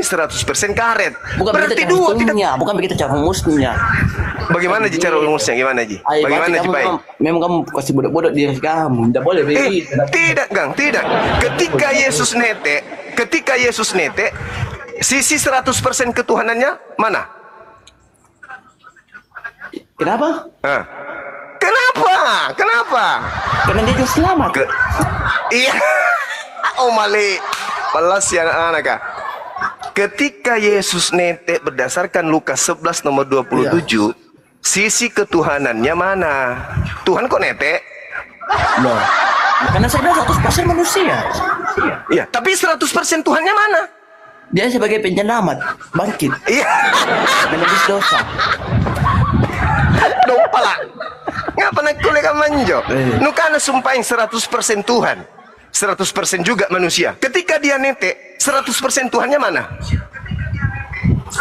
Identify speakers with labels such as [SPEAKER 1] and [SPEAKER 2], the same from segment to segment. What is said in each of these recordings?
[SPEAKER 1] 100% karet.
[SPEAKER 2] Bukan
[SPEAKER 1] Berarti
[SPEAKER 2] begitu
[SPEAKER 1] dua
[SPEAKER 2] cara
[SPEAKER 1] tidak.
[SPEAKER 2] hitungnya, bukan begitu cara rumusnya.
[SPEAKER 1] Bagaimana Ji cara rumusnya? Gimana Ji? Bagaimana Ji Pai?
[SPEAKER 2] Memang kamu kasih bodoh-bodoh diri kamu. Tidak boleh begitu.
[SPEAKER 1] Tidak, Gang, tidak. Ketika Yesus nete, sisi 100% ketuhanannya mana?
[SPEAKER 2] Kenapa?
[SPEAKER 1] Hah? Kenapa?
[SPEAKER 2] Karena dia sudah selamat.
[SPEAKER 1] Iya. Oh Mali. Balas ya anak-anak. Ketika Yesus nete berdasarkan Lukas 11 nomor 27, sisi ketuhanannya mana? Tuhan kok nete?
[SPEAKER 2] Loh. Karena saya bilang 100% manusia.
[SPEAKER 1] Iya, tapi 100% Tuhannya mana?
[SPEAKER 2] Dia sebagai penyelamat, bangkit,
[SPEAKER 1] Iya.
[SPEAKER 2] menebus dosa.
[SPEAKER 1] Lupa lah. Ngapa nak kuliah manjo? Nukana sumpahin 100% Tuhan, 100% juga manusia. Ketika dia nete, 100% Tuhannya mana?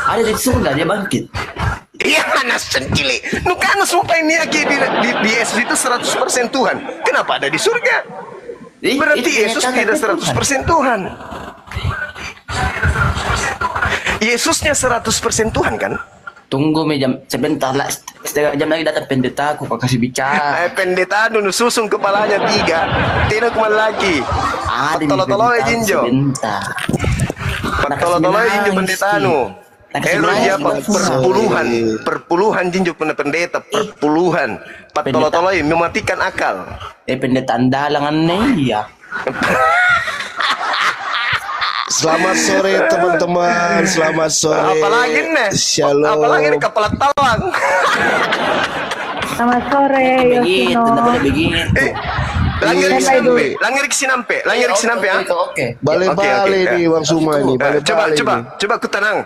[SPEAKER 2] Ada di surga, dia bangkit.
[SPEAKER 1] Iya, anak sencili. Nukana sumpahin dia di Yesus itu 100% Tuhan. Kenapa ada di surga? Berarti Yesus tidak 100% Tuhan. Yesusnya 100% Tuhan kan?
[SPEAKER 2] Tunggu jam sebentar lah, setengah jam lagi datang pendeta aku kasih bicara.
[SPEAKER 1] Pendeta nu susung kepalanya 3. Tidak kemana lagi. Tolo-tolo jinjo. Tolo-tolo jinjo pendeta nu. Dia perpuluhan jinjo pendeta perpuluhan. Tolo-tolo mematikan akal.
[SPEAKER 2] Pendeta andalangan nih ya.
[SPEAKER 3] Selamat sore teman-teman, selamat sore.
[SPEAKER 1] Apalagi nih?
[SPEAKER 3] Shalom.
[SPEAKER 1] Apalagi nih kepala talang.
[SPEAKER 4] Selamat sore,
[SPEAKER 2] Begitu, tidak boleh begitu.
[SPEAKER 1] Langir kesinampe ya.
[SPEAKER 2] Oke.
[SPEAKER 3] Balik-balik nih Bang Suma ini.
[SPEAKER 1] Coba ku tenang.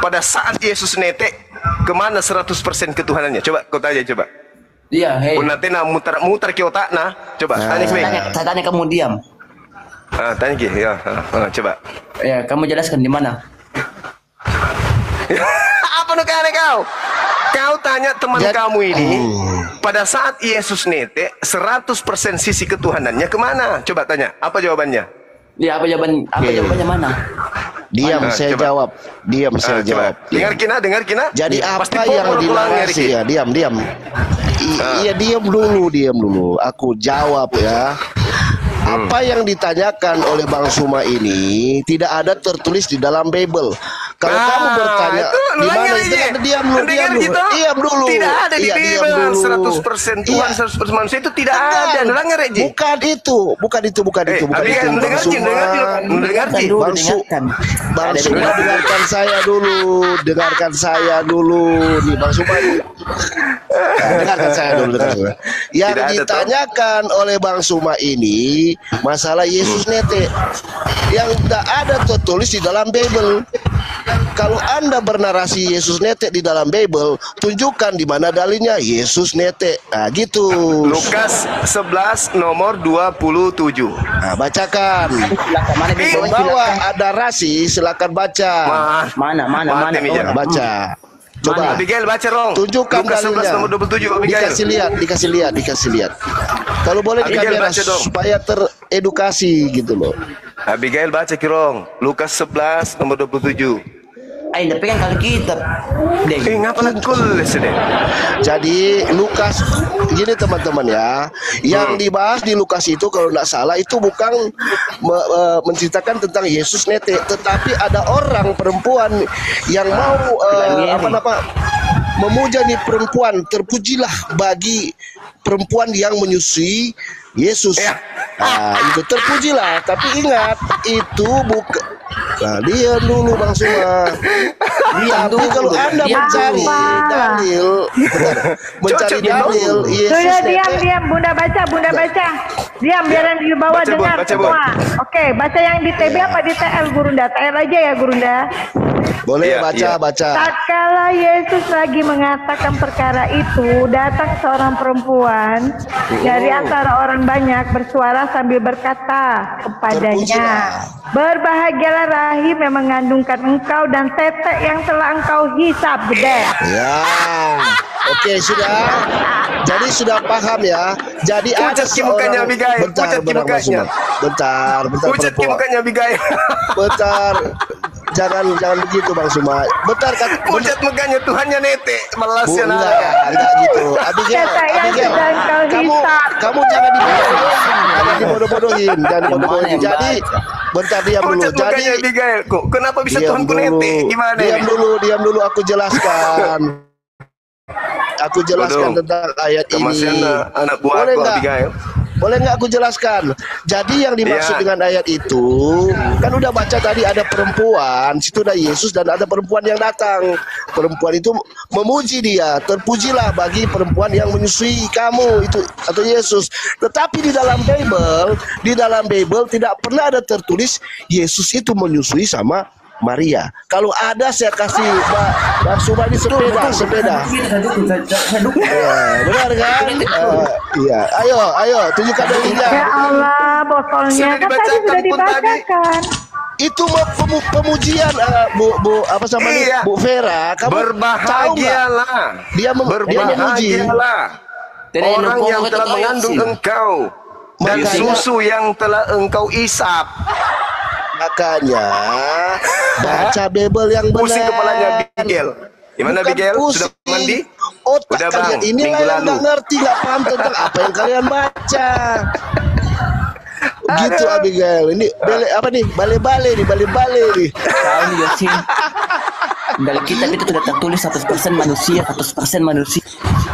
[SPEAKER 1] Pada saat Yesus nete, kemana 100% ketuhanannya? Coba kau tanya coba.
[SPEAKER 2] Iya, hei.
[SPEAKER 1] Unatena mutar ke otakna. Coba tanya ke
[SPEAKER 2] Saya tanya kamu diam.
[SPEAKER 1] tanya ke ya. Coba.
[SPEAKER 2] Ya, kamu jelaskan di mana?
[SPEAKER 1] Apa nu kau? Kau tanya teman kamu ini, pada saat Yesus nete, 100% sisi ketuhanannya kemana? Coba tanya, apa jawabannya?
[SPEAKER 2] Ya, apa jawabannya mana?
[SPEAKER 3] Diam, saya
[SPEAKER 1] coba.
[SPEAKER 3] jawab. Diam, saya jawab.
[SPEAKER 1] Dengar kina.
[SPEAKER 3] Jadi
[SPEAKER 1] Pasti
[SPEAKER 3] apa yang dinarasi ya? Diam. Iya, diam dulu. Aku jawab ya. Apa yang ditanyakan oleh Bang Suma ini tidak ada tertulis di dalam Bible. Kalau kamu bertanya di mana itu ada diam dulu.
[SPEAKER 1] Tidak ada di Bible 100% Tuhan 100% manusia itu tidak ada. Dengar aja.
[SPEAKER 3] Bukan itu. Bang Suma dengarkan saya dulu. Nih Bang Suma. Dengarkan saya dulu. Yang ditanyakan oleh Bang Suma ini masalah Yesus nete yang tidak ada tertulis di dalam Bible. Kalau Anda bernarasi Yesus nete di dalam Bible, tunjukkan di mana dalilnya Yesus nete. Nah, gitu.
[SPEAKER 1] Lukas 11 nomor 27.
[SPEAKER 3] Nah, bacakan. Bahwa ada rasi, silakan baca.
[SPEAKER 2] Mana?
[SPEAKER 3] Nah, baca. Coba
[SPEAKER 1] Abigail baca dong.
[SPEAKER 3] Tunjukkan
[SPEAKER 1] Lukas 11
[SPEAKER 3] dalilnya.
[SPEAKER 1] nomor 27 Abigail.
[SPEAKER 3] Dikasih lihat. Kalau boleh di
[SPEAKER 1] Abigail
[SPEAKER 3] kamera
[SPEAKER 1] baca dong.
[SPEAKER 3] supaya teredukasi gitu loh.
[SPEAKER 1] Abigail baca kirong. Lukas 11 nomor 27.
[SPEAKER 2] Tapi kan kalau kita
[SPEAKER 1] Ngapa nak kulis deh?
[SPEAKER 3] Jadi Lukas, gini teman-teman ya, yang dibahas di Lukas itu kalau tidak salah itu bukan menceritakan tentang Yesus nete, tetapi ada orang perempuan yang mau memuja nih perempuan, terpujilah bagi perempuan yang menyusui Yesus. Nah, itu terpujilah, tapi ingat itu bukan. Nah, dia dulu Bang Suma. Tapi kalau Anda mencari dalil, Yesus
[SPEAKER 4] sudah diam, Bunda baca. Diam, biar yang di bawah dengar semua. Oke, baca yang di TB apa di TL Gurunda? TL aja ya Gurunda.
[SPEAKER 3] Boleh baca.
[SPEAKER 4] Tatkala Yesus lagi mengatakan perkara itu, datang seorang perempuan dari antara orang banyak bersuara sambil berkata kepadanya, "Berbahagialah rahim yang mengandungkan engkau dan tetek yang telah engkau hisap." Gede.
[SPEAKER 3] Ya. Oke, sudah. Jadi sudah paham ya. Jadi ada
[SPEAKER 1] Pucat ki mukanya
[SPEAKER 3] seorang
[SPEAKER 1] Abigail,
[SPEAKER 3] bentar,
[SPEAKER 1] pucat ki
[SPEAKER 3] bentar, Mas
[SPEAKER 1] mukanya.
[SPEAKER 3] Umar. Bentar,
[SPEAKER 1] Pucat ki
[SPEAKER 3] perempuan.
[SPEAKER 1] mukanya Abigail.
[SPEAKER 3] Bentar. Jangan begitu Bang Suma. Bentar kan.
[SPEAKER 1] Pucat mukanya Tuhannya nete. Melas
[SPEAKER 3] Bu,
[SPEAKER 1] ya
[SPEAKER 3] enggak gitu. Abigail,
[SPEAKER 4] Kata yang
[SPEAKER 3] Abigail,
[SPEAKER 4] sedang kau
[SPEAKER 3] kamu
[SPEAKER 4] hisap.
[SPEAKER 3] kamu jangan dibodoh-bodohin, jangan dibodoh-bodohin. Jadi, bentar diam dulu.
[SPEAKER 1] Pucat
[SPEAKER 3] Jadi,
[SPEAKER 1] mukanya Abigail. Kok kenapa bisa
[SPEAKER 3] diam
[SPEAKER 1] Tuhanku
[SPEAKER 3] dulu.
[SPEAKER 1] nete? Gimana
[SPEAKER 3] Diam
[SPEAKER 1] ini?
[SPEAKER 3] dulu. Aku jelaskan. Aku jelaskan
[SPEAKER 1] Bodoh.
[SPEAKER 3] tentang ayat
[SPEAKER 1] Kemasian
[SPEAKER 3] ini.
[SPEAKER 1] anak
[SPEAKER 3] Boleh
[SPEAKER 1] buahku
[SPEAKER 3] nggak?
[SPEAKER 1] Abigail.
[SPEAKER 3] Boleh nggak aku jelaskan? Jadi yang dimaksud
[SPEAKER 1] Iya.
[SPEAKER 3] dengan ayat itu, kan udah baca tadi ada perempuan, situ ada Yesus dan ada perempuan yang datang. Perempuan itu memuji dia, terpujilah bagi perempuan yang menyusui kamu itu atau Yesus. Tetapi di dalam Bible tidak pernah ada tertulis Yesus itu menyusui sama Maria. Kalau ada saya kasih Bang Suma ini sepeda. Ya, benar kan? Iya. Ayo, tunjukkan
[SPEAKER 4] Ya
[SPEAKER 3] dalilnya.
[SPEAKER 4] Allah, botolnya
[SPEAKER 1] Sudah
[SPEAKER 4] kan tadi sudah
[SPEAKER 1] dibacakan pun tadi.
[SPEAKER 4] dibacakan.
[SPEAKER 3] Itu pemujian Bu apa sama
[SPEAKER 1] Iya.
[SPEAKER 3] Bu Vera. Kamu tahu nggak?
[SPEAKER 1] Berbahagialah.
[SPEAKER 3] Dia memuji.
[SPEAKER 1] Berbahagialah. Orang yang telah mengandung engkau dan
[SPEAKER 3] Makanya-
[SPEAKER 1] susu yang telah engkau isap.
[SPEAKER 3] Makanya baca Bible yang benar.
[SPEAKER 1] Pusing kepalanya Abigail. Gimana
[SPEAKER 3] Bukan
[SPEAKER 1] Abigail? Sudah
[SPEAKER 3] pusing.
[SPEAKER 1] mandi?
[SPEAKER 3] Otak
[SPEAKER 1] Udah,
[SPEAKER 3] kalian
[SPEAKER 1] Bang,
[SPEAKER 3] inilah
[SPEAKER 1] minggu
[SPEAKER 3] yang
[SPEAKER 1] lalu.
[SPEAKER 3] nggak ngerti, nggak paham tentang apa yang kalian baca. Gitu Abigail. Ini bale-bale nih.
[SPEAKER 2] Tahu nih Yosin. Dalam kitab itu tidak tertulis 100% manusia, 100% manusia.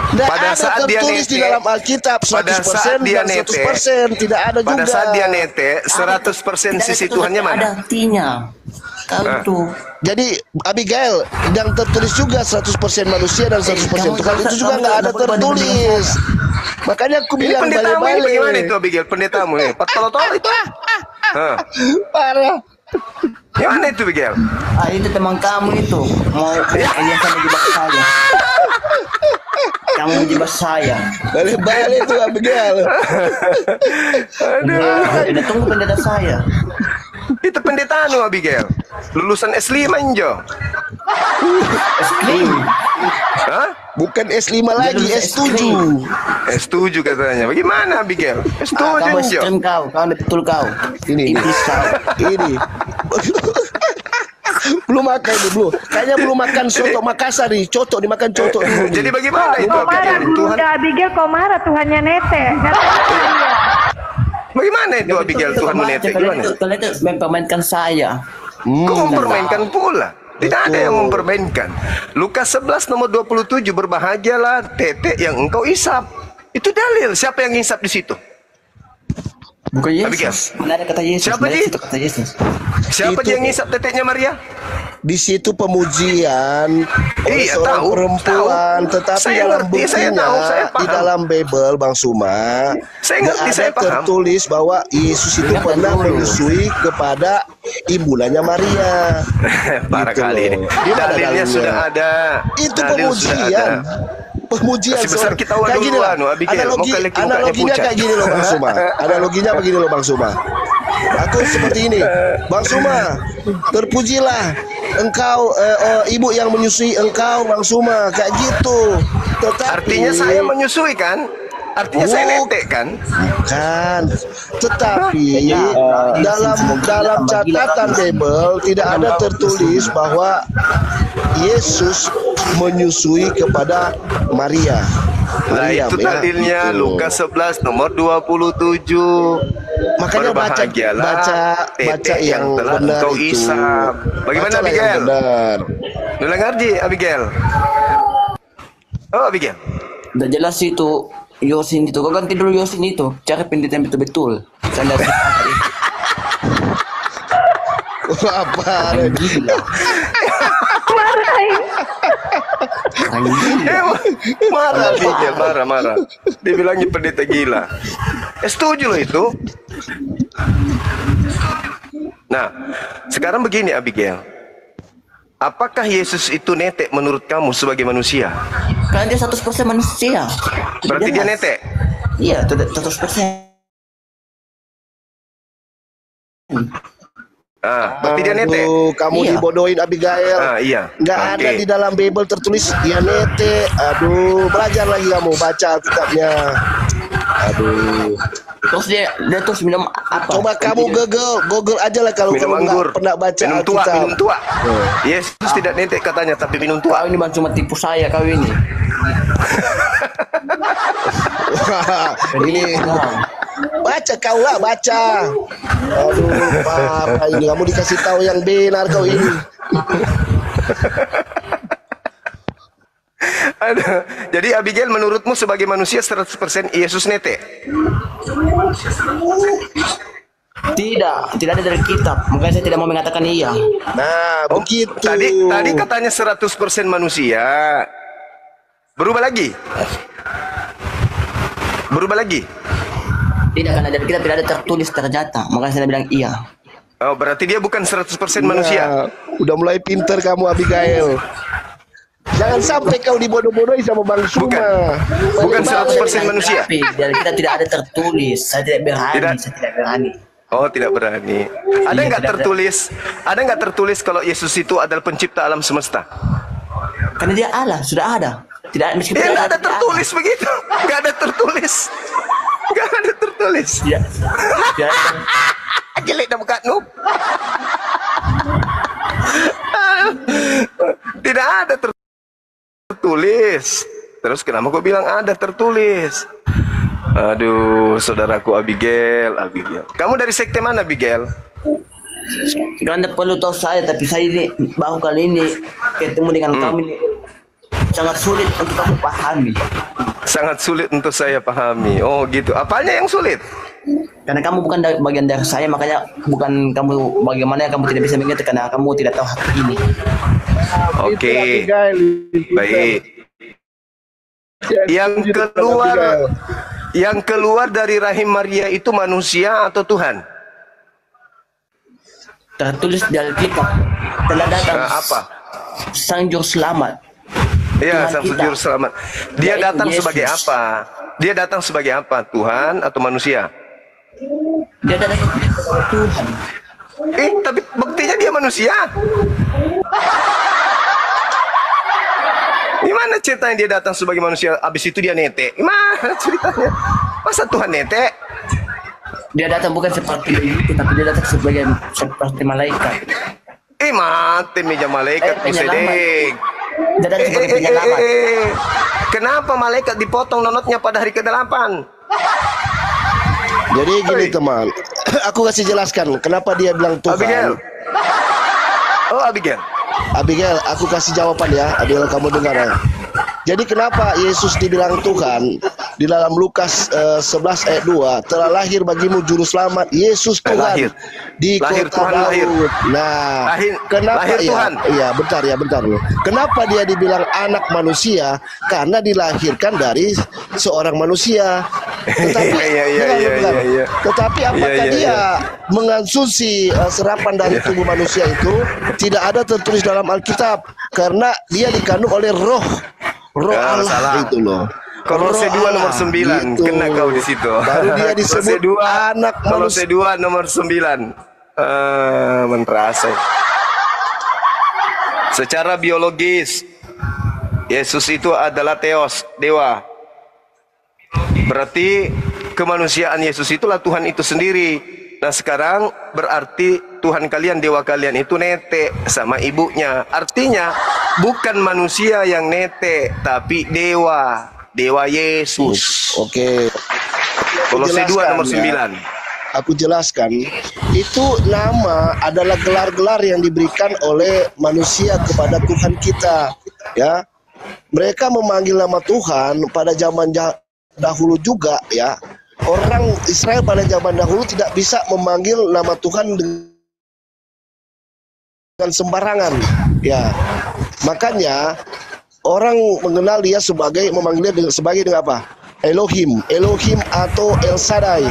[SPEAKER 3] Nggak
[SPEAKER 1] Pada
[SPEAKER 3] ada
[SPEAKER 1] saat dia
[SPEAKER 3] tertulis di
[SPEAKER 1] nete,
[SPEAKER 3] dalam Alkitab 100%
[SPEAKER 1] dia
[SPEAKER 3] dan
[SPEAKER 1] nete,
[SPEAKER 3] 100% tidak ada juga.
[SPEAKER 1] Pada saat dia nete, 100% sisi Tuhannya
[SPEAKER 2] Ada
[SPEAKER 1] mana?
[SPEAKER 2] artinya. Tahu tuh.
[SPEAKER 3] Jadi Abigail yang tertulis juga 100% manusia dan 100%
[SPEAKER 2] kamu
[SPEAKER 3] Tuhan
[SPEAKER 2] jangan-
[SPEAKER 3] itu juga
[SPEAKER 2] kamu
[SPEAKER 3] nggak ada
[SPEAKER 2] jangan
[SPEAKER 3] tertulis. Makanya aku
[SPEAKER 1] Ini
[SPEAKER 3] bilang
[SPEAKER 1] pendetamu ini bagaimana
[SPEAKER 3] bale-bale.
[SPEAKER 1] itu Abigail? Pendetamu ini? Patolotol itu? Hah.
[SPEAKER 3] Parah.
[SPEAKER 1] Gimana itu Abigail?
[SPEAKER 2] Itu teman kamu itu mau yang sama jebak saya. Kamu menjebak saya.
[SPEAKER 3] Bale-bale itu Abigail.
[SPEAKER 2] Udah tunggu pendeta saya.
[SPEAKER 1] Itu pendetamu Abigail. Lulusan S5 Injo.
[SPEAKER 2] Scream.
[SPEAKER 1] Hah?
[SPEAKER 3] Bukan S5 lagi,
[SPEAKER 2] lulus
[SPEAKER 3] S7.
[SPEAKER 1] S7 katanya. Bagaimana Abigail? S7
[SPEAKER 2] Kamu
[SPEAKER 1] Injo.
[SPEAKER 2] scream kau udah betul kau.
[SPEAKER 3] Ini.
[SPEAKER 2] Iblis kau.
[SPEAKER 3] Ini. Belum makan ini, belum. Kayaknya belum makan soto Makassar nih. Cocok dimakan cocok dulu. nih.
[SPEAKER 1] Jadi bagaimana itu
[SPEAKER 4] Kau marah
[SPEAKER 1] Abigail?
[SPEAKER 4] guru
[SPEAKER 1] Tuhan,
[SPEAKER 4] Abigail, kau marah Tuhannya nete. Katanya
[SPEAKER 1] bagaimana itu Abigail Tuhan menete? Gimana?
[SPEAKER 2] Kalian itu mempermainkan saya.
[SPEAKER 1] Kau mempermainkan pula. Tidak ada yang mempermainkan. Lukas 11 nomor 27, berbahagialah tetek yang engkau isap. Itu dalil. Siapa yang isap di situ?
[SPEAKER 2] Bukan
[SPEAKER 1] Abigail.
[SPEAKER 2] Yesus. Mana ada kata Yesus?
[SPEAKER 1] Siapa
[SPEAKER 2] Mana ada
[SPEAKER 1] dia?
[SPEAKER 2] situ kata Yesus?
[SPEAKER 1] Siapa
[SPEAKER 3] Itu-
[SPEAKER 1] yang isap teteknya Maria?
[SPEAKER 3] Di situ pemujian oleh
[SPEAKER 1] Iya,
[SPEAKER 3] seorang
[SPEAKER 1] tahu,
[SPEAKER 3] perempuan,
[SPEAKER 1] tahu.
[SPEAKER 3] tetapi
[SPEAKER 1] Saya
[SPEAKER 3] dalam
[SPEAKER 1] ngerti, saya
[SPEAKER 3] buktinya
[SPEAKER 1] tahu, saya
[SPEAKER 3] di
[SPEAKER 1] paham.
[SPEAKER 3] dalam Bible Bang Suma
[SPEAKER 1] Saya
[SPEAKER 3] nggak
[SPEAKER 1] ngerti,
[SPEAKER 3] ada
[SPEAKER 1] saya paham.
[SPEAKER 3] tertulis bahwa Yesus itu
[SPEAKER 2] Ingat
[SPEAKER 3] pernah
[SPEAKER 2] dulu.
[SPEAKER 3] menyusui kepada ibunya Maria.
[SPEAKER 1] Parah
[SPEAKER 3] Gitu
[SPEAKER 1] kali ini.
[SPEAKER 3] loh. Di mana
[SPEAKER 1] Dalilnya
[SPEAKER 3] dalilnya?
[SPEAKER 1] sudah ada.
[SPEAKER 3] Itu
[SPEAKER 1] Dalil sudah
[SPEAKER 3] pemujian.
[SPEAKER 1] ada.
[SPEAKER 3] Pemujian
[SPEAKER 1] Kasih besar
[SPEAKER 3] seorang-
[SPEAKER 1] kita
[SPEAKER 3] kayak
[SPEAKER 1] dulu,
[SPEAKER 3] gini lah.
[SPEAKER 1] anu, Abigail. Mau kali mukanya
[SPEAKER 3] Analoginya
[SPEAKER 1] pucat.
[SPEAKER 3] kayak gini loh Bang Suma. Analoginya begini loh Bang Suma. Aku seperti ini, Bang Suma, terpujilah engkau ibu yang menyusui engkau Bang Suma, kayak gitu. Tetapi
[SPEAKER 1] Artinya saya menyusui kan? Artinya saya netek kan?
[SPEAKER 3] kan, tetapi dalam catatan Bible tidak ada tertulis bahwa Yesus menyusui kepada Maria.
[SPEAKER 1] Nah itu
[SPEAKER 3] ya,
[SPEAKER 1] dalilnya
[SPEAKER 3] gitu.
[SPEAKER 1] Lukas 11 nomor 27.
[SPEAKER 3] Makanya
[SPEAKER 1] Berbahagialah
[SPEAKER 3] baca
[SPEAKER 1] tetek
[SPEAKER 3] yang
[SPEAKER 1] telah
[SPEAKER 3] benar
[SPEAKER 1] engkau
[SPEAKER 3] itu.
[SPEAKER 1] isap. Bagaimana
[SPEAKER 3] Bacalah yang
[SPEAKER 1] Abigail?
[SPEAKER 3] benar.
[SPEAKER 1] Udah ngerti Abigail? Oh Abigail.
[SPEAKER 2] Udah jelas itu Yosin itu. Kau ganti dulu Yosin itu. Cari pendeta yang betul-betul. Saya
[SPEAKER 3] Apa?
[SPEAKER 2] gila.
[SPEAKER 4] marahin.
[SPEAKER 2] Orang gila.
[SPEAKER 1] Marah Abigail, marah. Dibilangnya pendeta gila. Setuju loh itu. Nah, sekarang begini Abigail. Apakah Yesus itu netek menurut kamu sebagai manusia?
[SPEAKER 2] Karena dia 100% manusia.
[SPEAKER 1] Berarti dia
[SPEAKER 2] Jelas.
[SPEAKER 1] netek?
[SPEAKER 2] Iya, 100%.
[SPEAKER 1] Berarti dia netek?
[SPEAKER 3] Aduh, kamu
[SPEAKER 2] Iya.
[SPEAKER 3] dibodohin Abigail.
[SPEAKER 1] Iya.
[SPEAKER 3] Nggak
[SPEAKER 1] Oke.
[SPEAKER 3] ada di dalam Bible tertulis dia nete. Aduh, belajar lagi kamu baca Alkitabnya. Aduh.
[SPEAKER 2] Terus dia terus minum apa?
[SPEAKER 3] Coba kamu Google aja lah kalau
[SPEAKER 1] Minum
[SPEAKER 3] kamu
[SPEAKER 1] anggur.
[SPEAKER 3] nggak pernah baca
[SPEAKER 1] Minum tua,
[SPEAKER 3] Alkitab.
[SPEAKER 1] minum tua. Yesus tidak netek katanya, tapi minum
[SPEAKER 2] Kau
[SPEAKER 1] tua.
[SPEAKER 2] ini bang cuma tipu saya kau ini.
[SPEAKER 3] Ini baca kau lah, baca. Aduh, apa ini kamu dikasih tahu yang benar kau ini.
[SPEAKER 1] Aduh. Jadi Abigail menurutmu sebagai manusia 100% Yesus netek?
[SPEAKER 2] Tidak ada dari kitab. Makanya saya tidak mau mengatakan iya.
[SPEAKER 3] Nah, begitu.
[SPEAKER 1] Tadi katanya 100% manusia. Berubah lagi? Berubah lagi?
[SPEAKER 2] Tidak, karena dari kitab tidak ada tertulis ternyata. Makanya saya bilang iya.
[SPEAKER 1] Oh, berarti dia bukan 100% manusia.
[SPEAKER 3] Nah, udah mulai pinter kamu Abigail. Jangan sampai kau dibodoh-bodohi sama Bang Suma.
[SPEAKER 1] Bukan 100% manusia.
[SPEAKER 2] Tapi dari kitab tidak ada tertulis. Saya tidak berani.
[SPEAKER 1] Tidak.
[SPEAKER 2] Saya tidak berani.
[SPEAKER 1] Oh, tidak berani. Ada
[SPEAKER 2] Iya,
[SPEAKER 1] nggak
[SPEAKER 2] tidak
[SPEAKER 1] tertulis? Ada nggak tertulis kalau Yesus itu adalah pencipta alam semesta?
[SPEAKER 2] Karena dia Allah, sudah ada. Tidak, meskipun
[SPEAKER 1] Ya nggak ada
[SPEAKER 2] tidak
[SPEAKER 1] tertulis begitu. Nggak ada tertulis. Nggak ada tertulis.
[SPEAKER 2] Dia, dia,
[SPEAKER 1] Jelek dah muka noob. Tidak ada tertulis. Terus kenapa kau bilang ada tertulis? Aduh, saudaraku Abigail. Kamu dari sekte mana, Abigail?
[SPEAKER 2] Anda perlu tahu saya, tapi saya ini baru kali ini ketemu dengan kamu ini sangat sulit untuk kamu pahami.
[SPEAKER 1] Sangat sulit untuk saya pahami. Oh gitu. Apanya yang sulit?
[SPEAKER 2] Karena kamu bukan bagian dari saya, makanya bukan kamu bagaimana kamu tidak bisa mengerti karena kamu tidak tahu hak ini.
[SPEAKER 1] Oke.
[SPEAKER 3] Abigail.
[SPEAKER 1] Baik. Yang keluar dari rahim Maria itu manusia atau Tuhan?
[SPEAKER 2] Tertulis di Alkitab telah datang
[SPEAKER 1] Apa?
[SPEAKER 2] Sang Juru Selamat.
[SPEAKER 1] Iya,
[SPEAKER 2] Tuhan
[SPEAKER 1] sang
[SPEAKER 2] kita.
[SPEAKER 1] juru selamat. Dia
[SPEAKER 2] Yaitu
[SPEAKER 1] datang
[SPEAKER 2] Yesus.
[SPEAKER 1] sebagai apa? Dia datang sebagai apa? Tuhan atau manusia?
[SPEAKER 2] Dia datang sebagai Tuhan.
[SPEAKER 1] Tapi buktinya dia manusia. Gimana ceritanya dia datang sebagai manusia, habis itu dia netek? Gimana ceritanya? Masa Tuhan netek?
[SPEAKER 2] Dia datang bukan seperti itu, tapi dia datang seperti malaikat.
[SPEAKER 1] Mati meja malaikat
[SPEAKER 2] Penyelamat.
[SPEAKER 1] pusedeng.
[SPEAKER 2] Dia datang sebagai penyelamat.
[SPEAKER 1] Kenapa malaikat dipotong nonotnya pada hari ke-8?
[SPEAKER 3] Jadi gini
[SPEAKER 1] Oi.
[SPEAKER 3] teman, aku kasih jelaskan kenapa dia bilang Tuhan.
[SPEAKER 1] Abigail. Oh, Abigail.
[SPEAKER 3] Abigail, aku kasih jawaban ya. Abigail, kamu dengar ya. Jadi kenapa Yesus dibilang Tuhan? Di dalam Lukas 11 ayat 2, telah lahir bagimu juru selamat, Yesus Tuhan.
[SPEAKER 1] Lahir.
[SPEAKER 3] Di
[SPEAKER 1] Lahir,
[SPEAKER 3] kota
[SPEAKER 1] Tuhan
[SPEAKER 3] Daud.
[SPEAKER 1] lahir.
[SPEAKER 3] Nah, kenapa
[SPEAKER 1] lahir
[SPEAKER 3] ya?
[SPEAKER 1] Tuhan.
[SPEAKER 3] Iya, bentar loh. Kenapa dia dibilang anak manusia? Karena dilahirkan dari seorang manusia. Tetapi
[SPEAKER 1] Iya.
[SPEAKER 3] Tetapi apakah
[SPEAKER 1] Iya.
[SPEAKER 3] dia mengonsumsi serapan dari tubuh manusia itu? Tidak ada tertulis dalam Alkitab karena dia dikandung oleh roh Allah
[SPEAKER 1] Salah.
[SPEAKER 3] itu loh.
[SPEAKER 1] Kolose 2 nomor 9.
[SPEAKER 3] Gitu.
[SPEAKER 1] Kena kau di situ.
[SPEAKER 3] Baru dia disebut anak
[SPEAKER 1] Kolose
[SPEAKER 3] manusia.
[SPEAKER 1] 2 nomor 9. Merasa. Secara biologis Yesus itu adalah Theos, dewa. Berarti kemanusiaan Yesus itulah Tuhan itu sendiri. Nah sekarang berarti Tuhan kalian, dewa kalian itu netek sama ibunya. Artinya bukan manusia yang netek, tapi dewa. Dewa Yesus.
[SPEAKER 3] Oke.
[SPEAKER 1] Kolose 2 nomor
[SPEAKER 3] Jelaskan,
[SPEAKER 1] 9.
[SPEAKER 3] ya. Aku jelaskan, itu nama adalah gelar-gelar yang diberikan oleh manusia kepada Tuhan kita, ya. Mereka memanggil nama Tuhan pada zaman dahulu juga, ya. Orang Israel pada zaman dahulu tidak bisa memanggil nama Tuhan dengan sembarangan, ya. Makanya orang mengenal dia sebagai memanggilnya sebagai dengan apa? Elohim atau El Shaddai,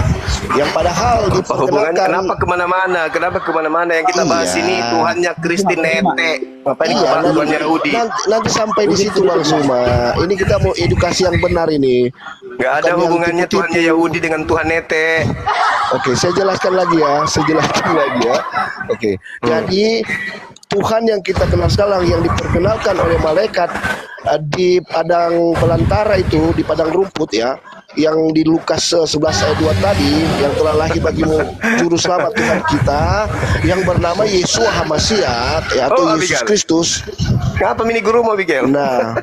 [SPEAKER 3] yang padahal
[SPEAKER 1] Apa hubungannya?
[SPEAKER 3] diperkenalkan.
[SPEAKER 1] Kenapa kemana-mana yang kita bahas
[SPEAKER 3] Iya.
[SPEAKER 1] ini Tuhannya Kristen netek. Ngapain
[SPEAKER 3] Iya,
[SPEAKER 1] kita bahas
[SPEAKER 3] nanti,
[SPEAKER 1] Tuhannya Yahudi?
[SPEAKER 3] nanti sampai di situ Bang Suma. Ini kita mau edukasi yang benar ini.
[SPEAKER 1] Gak ada
[SPEAKER 3] Bukan yang
[SPEAKER 1] hubungannya
[SPEAKER 3] tipu-tipu.
[SPEAKER 1] Tuhannya Yahudi dengan Tuhan netek.
[SPEAKER 3] Oke, saya jelaskan lagi ya. Oke, jadi Tuhan yang kita kenal sekarang yang diperkenalkan oleh malaikat di padang belantara itu, di padang rumput ya, yang di Lukas 11 ayat 2 tadi, yang telah lahir bagimu juru selamat Tuhan kita yang bernama Yeshua HaMashiach, ya, atau Yesus
[SPEAKER 1] Abigail.
[SPEAKER 3] Kristus.
[SPEAKER 1] Kenapa mini guru mau Abigail?
[SPEAKER 3] Nah,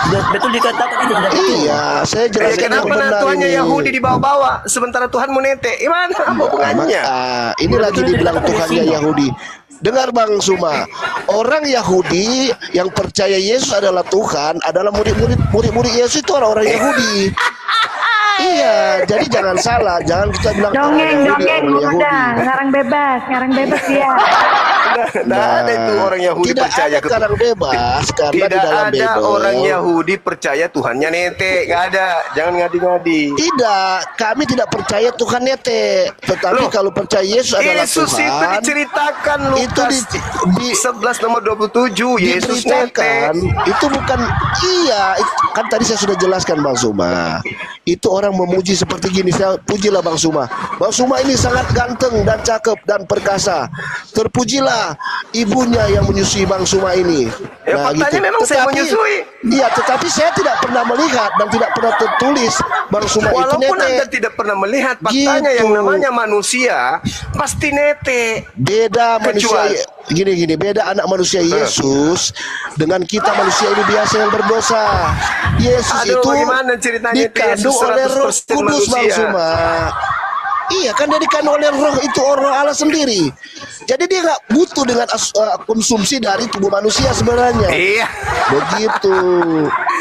[SPEAKER 2] Betul dikatakan itu sudah betul.
[SPEAKER 3] iya, saya jelaskan yang
[SPEAKER 1] Kenapa
[SPEAKER 3] benar
[SPEAKER 1] Tuhannya
[SPEAKER 3] ini.
[SPEAKER 1] Yahudi dibawa-bawa sementara Tuhanmu nete? Gimana hubungannya?
[SPEAKER 3] Ini lagi dibilang Tuhannya Yahudi. Dengar Bang Suma, orang Yahudi yang percaya Yesus adalah Tuhan adalah murid-murid Yesus itu orang-orang Yahudi. Iya, jadi jangan salah, jangan kita bilang
[SPEAKER 4] Dongeng,
[SPEAKER 3] orang
[SPEAKER 4] dongeng,
[SPEAKER 3] Yahudi, orang
[SPEAKER 4] udah.
[SPEAKER 3] Yahudi.
[SPEAKER 4] Ngarang bebas dia.
[SPEAKER 1] Tidak ada itu orang Yahudi
[SPEAKER 3] Tidak
[SPEAKER 1] percaya
[SPEAKER 3] ada sekarang bebas karena di
[SPEAKER 1] Tidak
[SPEAKER 3] dalam
[SPEAKER 1] ada
[SPEAKER 3] Bible.
[SPEAKER 1] orang Yahudi percaya Tuhannya nete, nggak ada. Jangan ngadi-ngadi.
[SPEAKER 3] Tidak, kami tidak percaya Tuhan nete. Tetapi
[SPEAKER 1] Loh,
[SPEAKER 3] kalau percaya Yesus adalah
[SPEAKER 1] Yesus itu
[SPEAKER 3] Tuhan,
[SPEAKER 1] diceritakan
[SPEAKER 3] itu
[SPEAKER 1] Lukas
[SPEAKER 3] di
[SPEAKER 1] 11 nomor 27 Yesus nete.
[SPEAKER 3] diberitakan itu bukan kan tadi saya sudah jelaskan Bang Suma. Itu orang memuji seperti gini, saya pujilah Bang Suma. Bang Suma ini sangat ganteng dan cakep dan perkasa. Terpujilah ibunya yang menyusui Bang Suma ini.
[SPEAKER 1] Ya, faktanya memang saya menyusui.
[SPEAKER 3] Iya, tetapi saya tidak pernah melihat dan tidak pernah tertulis Bang Suma itu
[SPEAKER 1] Walaupun
[SPEAKER 3] nete.
[SPEAKER 1] Anda tidak pernah melihat, faktanya
[SPEAKER 3] Gitu.
[SPEAKER 1] yang namanya manusia pasti nete.
[SPEAKER 3] Beda manusia
[SPEAKER 1] Kecuali-
[SPEAKER 3] gini beda anak manusia Yesus dengan kita manusia ini biasa yang berdosa. Yesus
[SPEAKER 1] Aduh,
[SPEAKER 3] itu
[SPEAKER 1] bagaimana ceritanya itu
[SPEAKER 3] dikandung
[SPEAKER 1] Yesus
[SPEAKER 3] oleh Roh
[SPEAKER 1] 100%
[SPEAKER 3] Kudus Bang
[SPEAKER 1] manusia?
[SPEAKER 3] Suma. Iya kan dia dikandung oleh Roh itu Roh Allah sendiri. Jadi dia nggak butuh dengan konsumsi dari tubuh manusia sebenarnya.
[SPEAKER 1] Iya.
[SPEAKER 3] Begitu.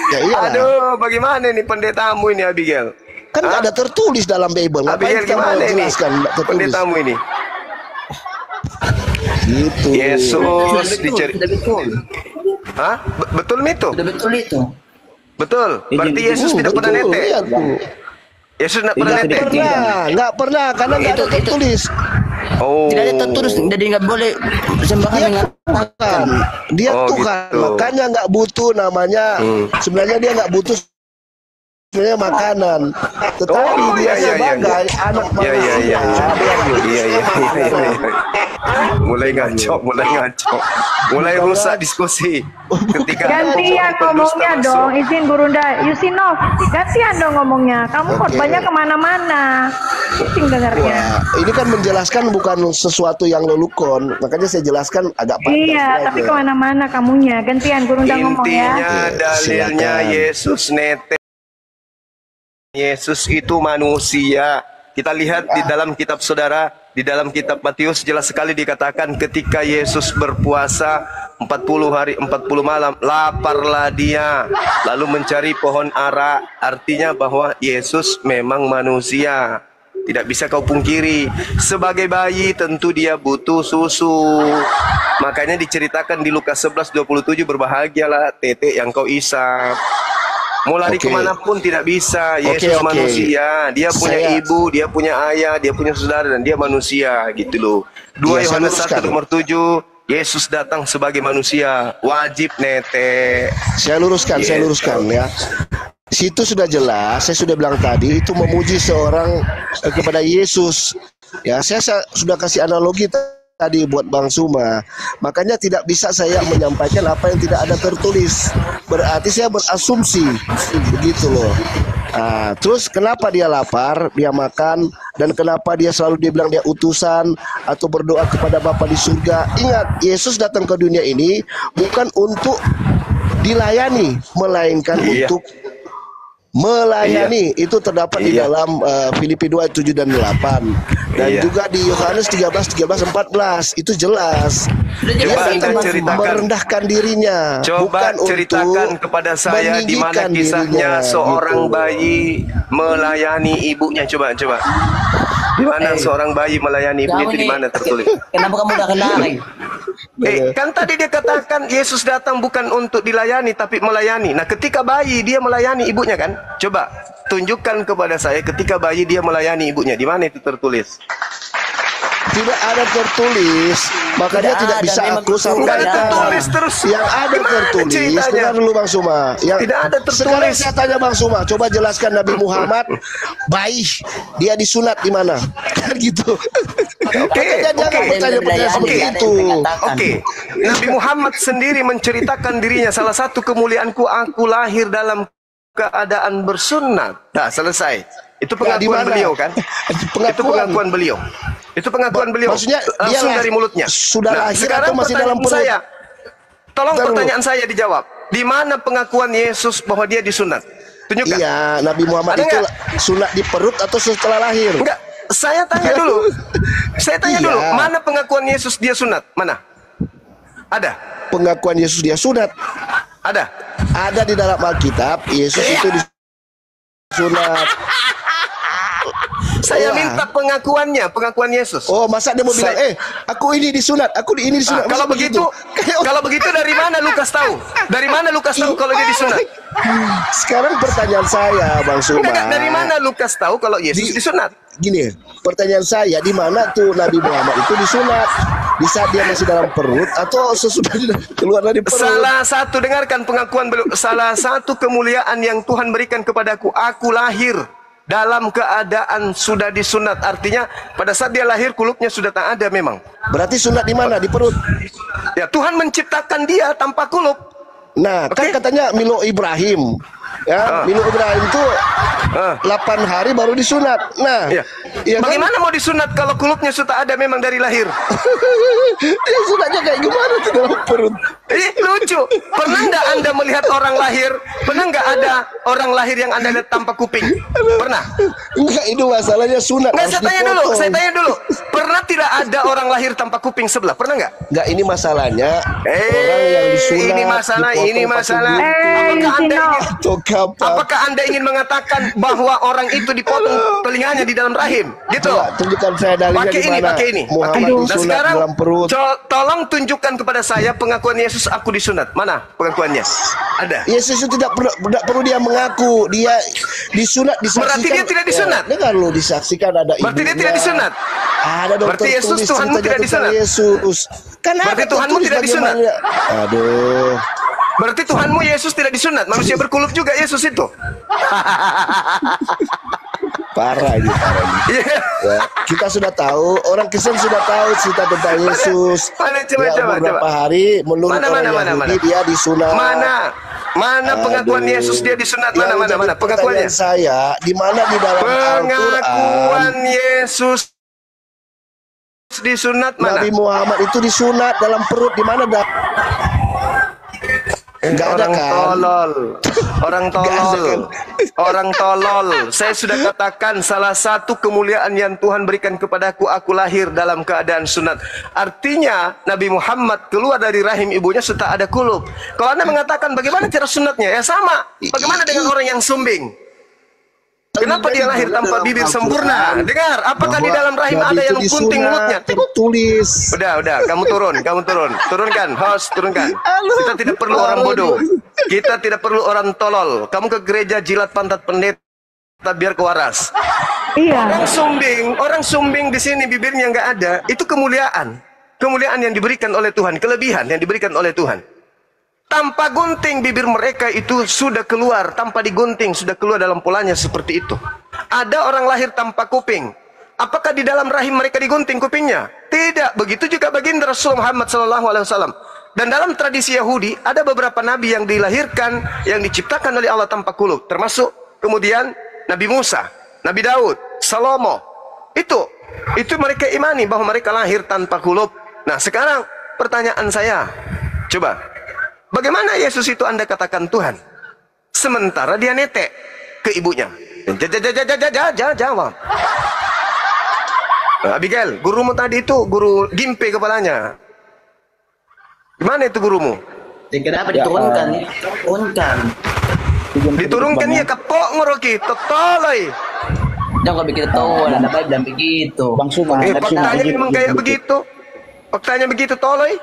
[SPEAKER 3] Ya iya.
[SPEAKER 1] Aduh, bagaimana nih pendetamu ini Abigail?
[SPEAKER 3] Kan nggak ada tertulis dalam Bible. Ngapain
[SPEAKER 1] Abigail
[SPEAKER 3] kita mau
[SPEAKER 1] gimana ini?
[SPEAKER 3] jelaskan nggak tertulis?
[SPEAKER 1] Pendetamu ini.
[SPEAKER 3] Gitu.
[SPEAKER 1] Yesus
[SPEAKER 2] Sudah
[SPEAKER 1] dicari.
[SPEAKER 2] betul.
[SPEAKER 1] Hah? Betul itu?
[SPEAKER 2] Sudah betul itu.
[SPEAKER 1] Betul. Berarti Yesus tidak pernah
[SPEAKER 3] Betul,
[SPEAKER 1] nete.
[SPEAKER 3] iya, tuh.
[SPEAKER 1] Yesus tidak pernah
[SPEAKER 2] Tidak,
[SPEAKER 1] nete.
[SPEAKER 2] tidak.
[SPEAKER 3] Nggak pernah karena nggak ada
[SPEAKER 2] Itu-
[SPEAKER 3] tertulis.
[SPEAKER 1] Oh.
[SPEAKER 2] Tidak ada tertulis, jadi nggak boleh sembarangan
[SPEAKER 3] Dia
[SPEAKER 2] mengatakan.
[SPEAKER 3] Tuhan, dia
[SPEAKER 1] Oh,
[SPEAKER 3] Tuhan,
[SPEAKER 1] gitu.
[SPEAKER 3] makanya nggak butuh namanya. Sebenarnya dia nggak butuh sebenarnya makanan, tetapi
[SPEAKER 1] Oh,
[SPEAKER 3] dia
[SPEAKER 1] iya, iya,
[SPEAKER 3] sebagai anak
[SPEAKER 1] Iya, iya,
[SPEAKER 3] manusia.
[SPEAKER 1] iya.
[SPEAKER 3] dia butuh
[SPEAKER 1] Iya, iya, iya, iya. Mulai ngaco. Mulai rusak diskusi. Ketika
[SPEAKER 4] Gantian ngomongnya
[SPEAKER 1] pendusta
[SPEAKER 4] dong,
[SPEAKER 1] masuk.
[SPEAKER 4] izin Gurunda. Yusinov, gantian dong ngomongnya. Kamu khotbahnya kemana-mana. Pusing dengarnya.
[SPEAKER 3] Wah, ini kan menjelaskan bukan sesuatu yang lelukon, makanya saya jelaskan agak panjang.
[SPEAKER 4] Iya,
[SPEAKER 3] saja.
[SPEAKER 4] tapi kemana-mana kamunya. Gantian Gurunda ngomong ya.
[SPEAKER 1] Intinya dalilnya
[SPEAKER 3] silakan.
[SPEAKER 1] Yesus nete. Yesus itu manusia. Kita lihat di dalam kitab saudara, di dalam kitab Matius jelas sekali dikatakan ketika Yesus berpuasa 40 hari 40 malam, laparlah dia lalu mencari pohon ara. Artinya bahwa Yesus memang manusia. Tidak bisa kau pungkiri. Sebagai bayi tentu dia butuh susu. Makanya diceritakan di Lukas 11:27, berbahagialah tetek yang kau isap. Mau lari
[SPEAKER 3] Oke.
[SPEAKER 1] kemanapun tidak bisa. Yesus
[SPEAKER 3] Oke.
[SPEAKER 1] manusia. Dia punya
[SPEAKER 3] Saya-
[SPEAKER 1] ibu, dia punya ayah, dia punya saudara, dan dia manusia gitu loh. 2
[SPEAKER 3] Iya, saya
[SPEAKER 1] Yohanes 1
[SPEAKER 3] luruskan.
[SPEAKER 1] nomor 7, Yesus datang sebagai manusia. Wajib nete.
[SPEAKER 3] Saya luruskan ya. Situ sudah jelas, saya sudah bilang tadi itu memuji seorang kepada Yesus. Ya, saya sudah kasih analogi tadi buat Bang Suma. Makanya tidak bisa saya menyampaikan apa yang tidak ada tertulis. Berarti saya berasumsi. Begitu loh. Nah, terus kenapa dia lapar, dia makan, dan kenapa dia selalu bilang dia utusan atau berdoa kepada Bapa di surga. Ingat, Yesus datang ke dunia ini bukan untuk dilayani, melainkan
[SPEAKER 1] Iya.
[SPEAKER 3] untuk melayani. Itu terdapat di
[SPEAKER 1] Iya.
[SPEAKER 3] dalam Filipi 2 7 dan 8 dan
[SPEAKER 1] Iya.
[SPEAKER 3] juga di Yohanes 13 itu jelas
[SPEAKER 2] Sudah
[SPEAKER 3] dia
[SPEAKER 2] jelas
[SPEAKER 1] Coba
[SPEAKER 2] itu,
[SPEAKER 1] Anda
[SPEAKER 3] datang
[SPEAKER 1] ceritakan.
[SPEAKER 3] merendahkan dirinya,
[SPEAKER 1] Coba
[SPEAKER 3] bukan
[SPEAKER 1] ceritakan
[SPEAKER 3] untuk
[SPEAKER 1] kepada saya di mana
[SPEAKER 3] meninggikan
[SPEAKER 1] kisahnya
[SPEAKER 3] dirinya,
[SPEAKER 1] seorang
[SPEAKER 3] gitu.
[SPEAKER 1] bayi melayani ibunya. Coba. Di mana seorang bayi melayani ibunya itu di mana tertulis?
[SPEAKER 2] Kenapa kamu udah kenal?
[SPEAKER 1] Kan tadi dia katakan Yesus datang bukan untuk dilayani tapi melayani. Nah, ketika bayi dia melayani ibunya kan? Coba tunjukkan kepada saya ketika bayi dia melayani ibunya. Di mana itu tertulis?
[SPEAKER 3] Tidak ada tertulis, makanya
[SPEAKER 2] Tidak
[SPEAKER 3] tidak
[SPEAKER 2] ada,
[SPEAKER 3] bisa
[SPEAKER 2] memang
[SPEAKER 3] aku
[SPEAKER 2] tidak
[SPEAKER 1] ada
[SPEAKER 3] sampaikan.
[SPEAKER 1] tertulis terus.
[SPEAKER 3] Yang ada
[SPEAKER 1] Gimana
[SPEAKER 3] tertulis,
[SPEAKER 1] ceritanya?
[SPEAKER 3] dengar dulu Bang Suma. Yang
[SPEAKER 1] Tidak ada tertulis.
[SPEAKER 3] Sekarang saya tanya Bang Suma, coba jelaskan Nabi Muhammad bayi dia disunat di mana? Kan gitu. Makanya jangan pertanyaan-pertanyaan seperti
[SPEAKER 2] Oke.
[SPEAKER 3] itu.
[SPEAKER 1] Oke, Nabi Muhammad sendiri menceritakan dirinya, salah satu kemuliaanku, aku lahir dalam keadaan bersunat. Nah, selesai. Itu
[SPEAKER 3] Nah, di
[SPEAKER 1] pengakuan
[SPEAKER 3] mana?
[SPEAKER 1] beliau kan? Itu pengakuan beliau. Itu pengakuan beliau.
[SPEAKER 3] Maksudnya dia
[SPEAKER 1] langsung dari mulutnya.
[SPEAKER 3] sudah lahir
[SPEAKER 1] sekarang
[SPEAKER 3] atau masih dalam
[SPEAKER 1] pertanyaan
[SPEAKER 3] perut?
[SPEAKER 1] saya. Tolong
[SPEAKER 3] Bentar dulu.
[SPEAKER 1] pertanyaan saya dijawab. Di mana pengakuan Yesus bahwa dia disunat? Tunjukkan.
[SPEAKER 3] Iya, Nabi Muhammad
[SPEAKER 1] Ada
[SPEAKER 3] itu
[SPEAKER 1] nggak?
[SPEAKER 3] sunat di perut atau setelah lahir?
[SPEAKER 1] Enggak, saya tanya dulu. Saya tanya
[SPEAKER 3] Iya.
[SPEAKER 1] dulu, mana pengakuan Yesus dia sunat? Mana? Ada?
[SPEAKER 3] Pengakuan Yesus dia sunat.
[SPEAKER 1] Ada?
[SPEAKER 3] Ada di dalam Alkitab, Yesus itu disunat.
[SPEAKER 1] Saya
[SPEAKER 3] Wah.
[SPEAKER 1] minta pengakuan Yesus.
[SPEAKER 3] Oh, masa dia mau bilang,
[SPEAKER 1] Saya-
[SPEAKER 3] aku ini disunat, aku ini disunat.
[SPEAKER 1] Ah, kalau
[SPEAKER 3] Masa
[SPEAKER 1] begitu, kalau begitu dari mana Lukas tahu? Dari mana Lukas tahu kalau dia disunat?
[SPEAKER 3] Sekarang pertanyaan saya, Bang Suma.
[SPEAKER 1] Enggak, dari mana Lukas tahu kalau Yesus disunat?
[SPEAKER 3] Gini, pertanyaan saya, di mana tuh Nabi Muhammad itu disunat? Di saat dia masih dalam perut atau sesudah dia keluar dari perut?
[SPEAKER 1] Salah satu, dengarkan pengakuan beliau. Salah satu kemuliaan yang Tuhan berikan kepadaku, aku lahir dalam keadaan sudah disunat. Artinya pada saat dia lahir kulupnya sudah tak ada memang.
[SPEAKER 3] Berarti sunat di mana? Di perut.
[SPEAKER 1] Ya, Tuhan menciptakan dia tanpa kulup.
[SPEAKER 3] Nah, kan
[SPEAKER 1] Oke.
[SPEAKER 3] katanya Milo Ibrahim. Ya, Milo Ibrahim itu 8 hari baru disunat. Nah,
[SPEAKER 1] Ya.
[SPEAKER 3] iya kan?
[SPEAKER 1] Bagaimana mau disunat kalau kulupnya sudah ada memang dari lahir?
[SPEAKER 3] Ya, sunatnya kayak gimana tuh dalam perut?
[SPEAKER 1] Lucu. Pernah nggak Anda melihat orang lahir? Pernah nggak ada orang lahir yang Anda lihat tanpa kuping? Pernah?
[SPEAKER 3] Enggak, itu masalahnya sunat.
[SPEAKER 1] Nggak,
[SPEAKER 3] harus
[SPEAKER 1] saya tanya dulu.
[SPEAKER 3] dipotong.
[SPEAKER 1] Saya tanya dulu. Pernah tidak ada orang lahir tanpa kuping sebelah? Pernah nggak?
[SPEAKER 3] Enggak, ini masalahnya orang yang disunat.
[SPEAKER 1] Ini masalah,
[SPEAKER 3] dipotong
[SPEAKER 1] ini
[SPEAKER 3] pakai
[SPEAKER 1] masalah.
[SPEAKER 3] gunting,
[SPEAKER 1] Apakah Anda
[SPEAKER 4] Gino.
[SPEAKER 1] ingin
[SPEAKER 3] atau kapan?
[SPEAKER 1] Apakah Anda ingin mengatakan bahwa orang itu dipotong telinganya di dalam rahim? Gitu.
[SPEAKER 3] Coba tunjukkan saya dalilnya
[SPEAKER 1] Pakai
[SPEAKER 3] di
[SPEAKER 1] ini,
[SPEAKER 3] mana.
[SPEAKER 1] pakai ini.
[SPEAKER 3] Muhammad
[SPEAKER 1] Pakai ini. Nah,
[SPEAKER 3] disunat
[SPEAKER 1] sekarang
[SPEAKER 3] dalam perut.
[SPEAKER 1] tolong tunjukkan kepada saya pengakuan Yesus aku disunat. Mana pengakuannya? Ada.
[SPEAKER 3] Yesus itu tidak perlu dia mengaku, dia disunat, disaksikan.
[SPEAKER 1] Berarti dia tidak disunat?
[SPEAKER 3] Ya, dengar lu, disaksikan ada
[SPEAKER 1] Berarti dia
[SPEAKER 3] ibunya.
[SPEAKER 1] tidak disunat?
[SPEAKER 3] Ada dokter
[SPEAKER 1] Berarti Yesus
[SPEAKER 3] tulis
[SPEAKER 1] Tuhanmu
[SPEAKER 3] ceritanya
[SPEAKER 1] tidak
[SPEAKER 3] tentang
[SPEAKER 1] disunat?
[SPEAKER 3] Yesus. Kan
[SPEAKER 1] Berarti
[SPEAKER 3] ada
[SPEAKER 1] Tuhanmu
[SPEAKER 3] tertulis
[SPEAKER 1] tidak disunat?
[SPEAKER 3] bagaimana. Aduh.
[SPEAKER 1] Berarti Tuhanmu Yesus tidak disunat. Manusia berkulup juga Yesus itu.
[SPEAKER 3] Parah ini, parah ini.
[SPEAKER 1] Iya.
[SPEAKER 3] Ya, kita sudah tahu, orang Kristen sudah tahu cerita tentang Yesus.
[SPEAKER 1] Mana, coba,
[SPEAKER 3] Ya,
[SPEAKER 1] coba,
[SPEAKER 3] beberapa
[SPEAKER 1] coba.
[SPEAKER 3] hari menurut
[SPEAKER 1] Mana,
[SPEAKER 3] orang
[SPEAKER 1] mana,
[SPEAKER 3] Yahudi
[SPEAKER 1] mana?
[SPEAKER 3] dia disunat.
[SPEAKER 1] Mana pengakuan
[SPEAKER 3] Aduh.
[SPEAKER 1] Yesus dia disunat?
[SPEAKER 3] Yang
[SPEAKER 1] Mana
[SPEAKER 3] jadi
[SPEAKER 1] pengakuannya?
[SPEAKER 3] pertanyaan saya, di mana di dalam
[SPEAKER 1] Pengakuan
[SPEAKER 3] Al-Quran
[SPEAKER 1] Yesus disunat mana?
[SPEAKER 3] Nabi Muhammad itu disunat dalam perut, di mana dah? Enggak ada
[SPEAKER 1] Orang
[SPEAKER 3] kan?
[SPEAKER 1] tolol. Orang
[SPEAKER 3] Nggak ada
[SPEAKER 1] tolol.
[SPEAKER 3] kan?
[SPEAKER 1] Orang tolol. Saya sudah katakan salah satu kemuliaan yang Tuhan berikan kepadaku, aku lahir dalam keadaan sunat. Artinya Nabi Muhammad keluar dari rahim ibunya sudah ada kulub. Kalau Anda mengatakan bagaimana cara sunatnya? Ya sama. Bagaimana dengan orang yang sumbing? Kenapa dia lahir tanpa bibir sempurna? Dengar, apakah di dalam rahim
[SPEAKER 3] Nabi
[SPEAKER 1] ada
[SPEAKER 3] itu
[SPEAKER 1] yang gunting
[SPEAKER 3] disunat,
[SPEAKER 1] mulutnya?
[SPEAKER 3] tertulis.
[SPEAKER 1] Udah, kamu turun. Turunkan, host, turunkan. Kita tidak perlu orang bodoh. Kita tidak perlu orang tolol. Kamu ke gereja jilat pantat pendeta biar kewaras.
[SPEAKER 4] Iya.
[SPEAKER 1] Orang sumbing di sini bibirnya nggak ada. Itu kemuliaan. Kemuliaan yang diberikan oleh Tuhan, kelebihan yang diberikan oleh Tuhan. Tanpa gunting bibir mereka itu sudah keluar, tanpa digunting sudah keluar dalam polanya seperti itu. Ada orang lahir tanpa kuping. Apakah di dalam rahim mereka digunting kupingnya? Tidak. Begitu juga baginda Rasul Muhammad SAW. Dan dalam tradisi Yahudi ada beberapa nabi yang dilahirkan, yang diciptakan oleh Allah tanpa kulub. Termasuk kemudian Nabi Musa, Nabi Daud, Salomo. Itu mereka imani bahwa mereka lahir tanpa kulub. Nah sekarang pertanyaan saya, coba. Bagaimana Yesus itu Anda katakan Tuhan? Sementara dia netek ke ibunya. Jawab. Abigail, gurumu tadi itu guru gimpe kepalanya. Gimana itu gurumu?
[SPEAKER 2] Kenapa diturunkan? Diturunkan.
[SPEAKER 1] Diturunkan ya kepok ngoroki, totoloi.
[SPEAKER 2] Jangan kau bikin tahu, ada baik dan begitu.
[SPEAKER 5] Bang Suma,
[SPEAKER 1] Faktanya memang kayak begitu. Faktanya begitu toloi.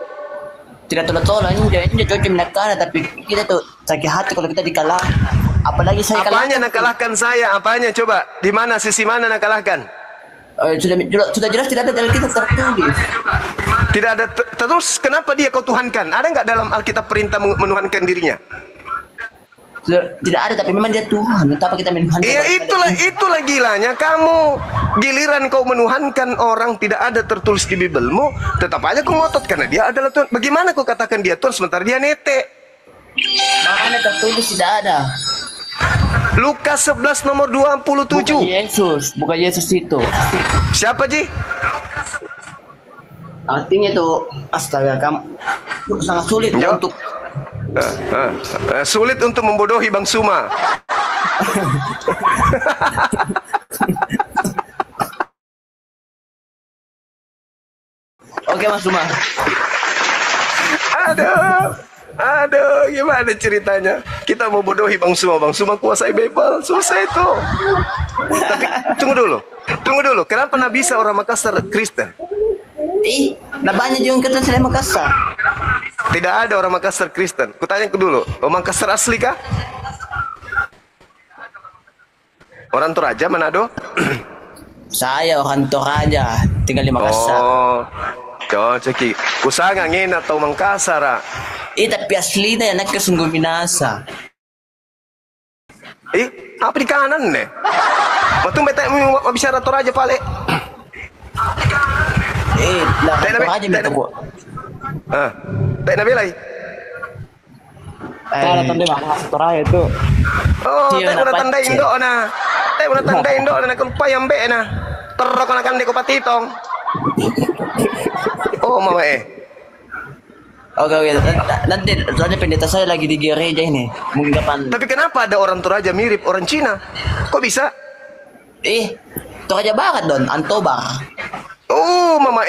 [SPEAKER 2] Tidak tolong ini cocok menekan, tapi kita tuh sakit hati kalau kita dikalah. Apalagi saya
[SPEAKER 1] Apanya
[SPEAKER 2] kalahkan.
[SPEAKER 1] nak kalahkan saya? Apanya coba? Di mana sisi mana nak kalahkan?
[SPEAKER 2] Sudah jelas tidak ada dalam kita tertulis.
[SPEAKER 1] Tidak ada terus kenapa dia kau tuhankan? Ada nggak dalam Alkitab perintah menuhankan dirinya?
[SPEAKER 2] Tidak ada, tapi memang dia Tuhan. Betapa kita menuhankan.
[SPEAKER 1] Iya itulah gilanya kamu. Giliran kau menuhankan orang tidak ada tertulis di Bibelmu, tetap aja kau ngotot karena dia adalah Tuhan. Bagaimana kau katakan dia Tuhan sementara dia netek?
[SPEAKER 2] Makanya tertulis tidak ada.
[SPEAKER 1] Lukas 11 nomor
[SPEAKER 2] Bukan
[SPEAKER 1] 27.
[SPEAKER 2] Yesus, bukan Yesus itu.
[SPEAKER 1] Siapa Ji?
[SPEAKER 2] Artinya tuh, astaga, kamu sangat sulit
[SPEAKER 1] Ya.
[SPEAKER 2] untuk
[SPEAKER 1] Sulit untuk membodohi Bang Suma.
[SPEAKER 2] Oke Mas Suma.
[SPEAKER 1] Aduh, gimana ceritanya? Kita mau bodohi Bang Suma kuasai Bible, susah itu. Tapi tunggu dulu. Kenapa nggak bisa orang Makassar Kristen?
[SPEAKER 2] Nah banyak juga kita selain Makassar.
[SPEAKER 1] Tidak ada orang Makassar Kristen. Kutanya dulu, orang Makassar asli kah? Orang Toraja, Manado?
[SPEAKER 2] Saya orang Toraja, tinggal di Makassar.
[SPEAKER 1] Oh, cocok Ki. Kusanga ngena atau Makassar.
[SPEAKER 2] Tapi aslinya anaknya sungguh binasa.
[SPEAKER 1] Apa di kanan nih? Waktu beta mau bicara Toraja pale.
[SPEAKER 2] Lah Toraja minta gua.
[SPEAKER 1] Tak nak belai.
[SPEAKER 5] Cara tanda mah Toraja itu.
[SPEAKER 1] Oh,
[SPEAKER 2] Iya,
[SPEAKER 1] tak nak
[SPEAKER 2] dapat
[SPEAKER 1] tanda
[SPEAKER 2] cek.
[SPEAKER 1] Indo na. Tak nak tanda Indo na kau payam be na. Terok nak kan ko patitong. Oh, mama
[SPEAKER 2] Oke, nanti soalnya pendeta saya lagi di gereja ini. Mungkin kapan?
[SPEAKER 1] Tapi kenapa ada orang Toraja mirip orang Cina? Kok bisa?
[SPEAKER 2] Toraja Barat Don, Antobar.
[SPEAKER 1] Oh, mama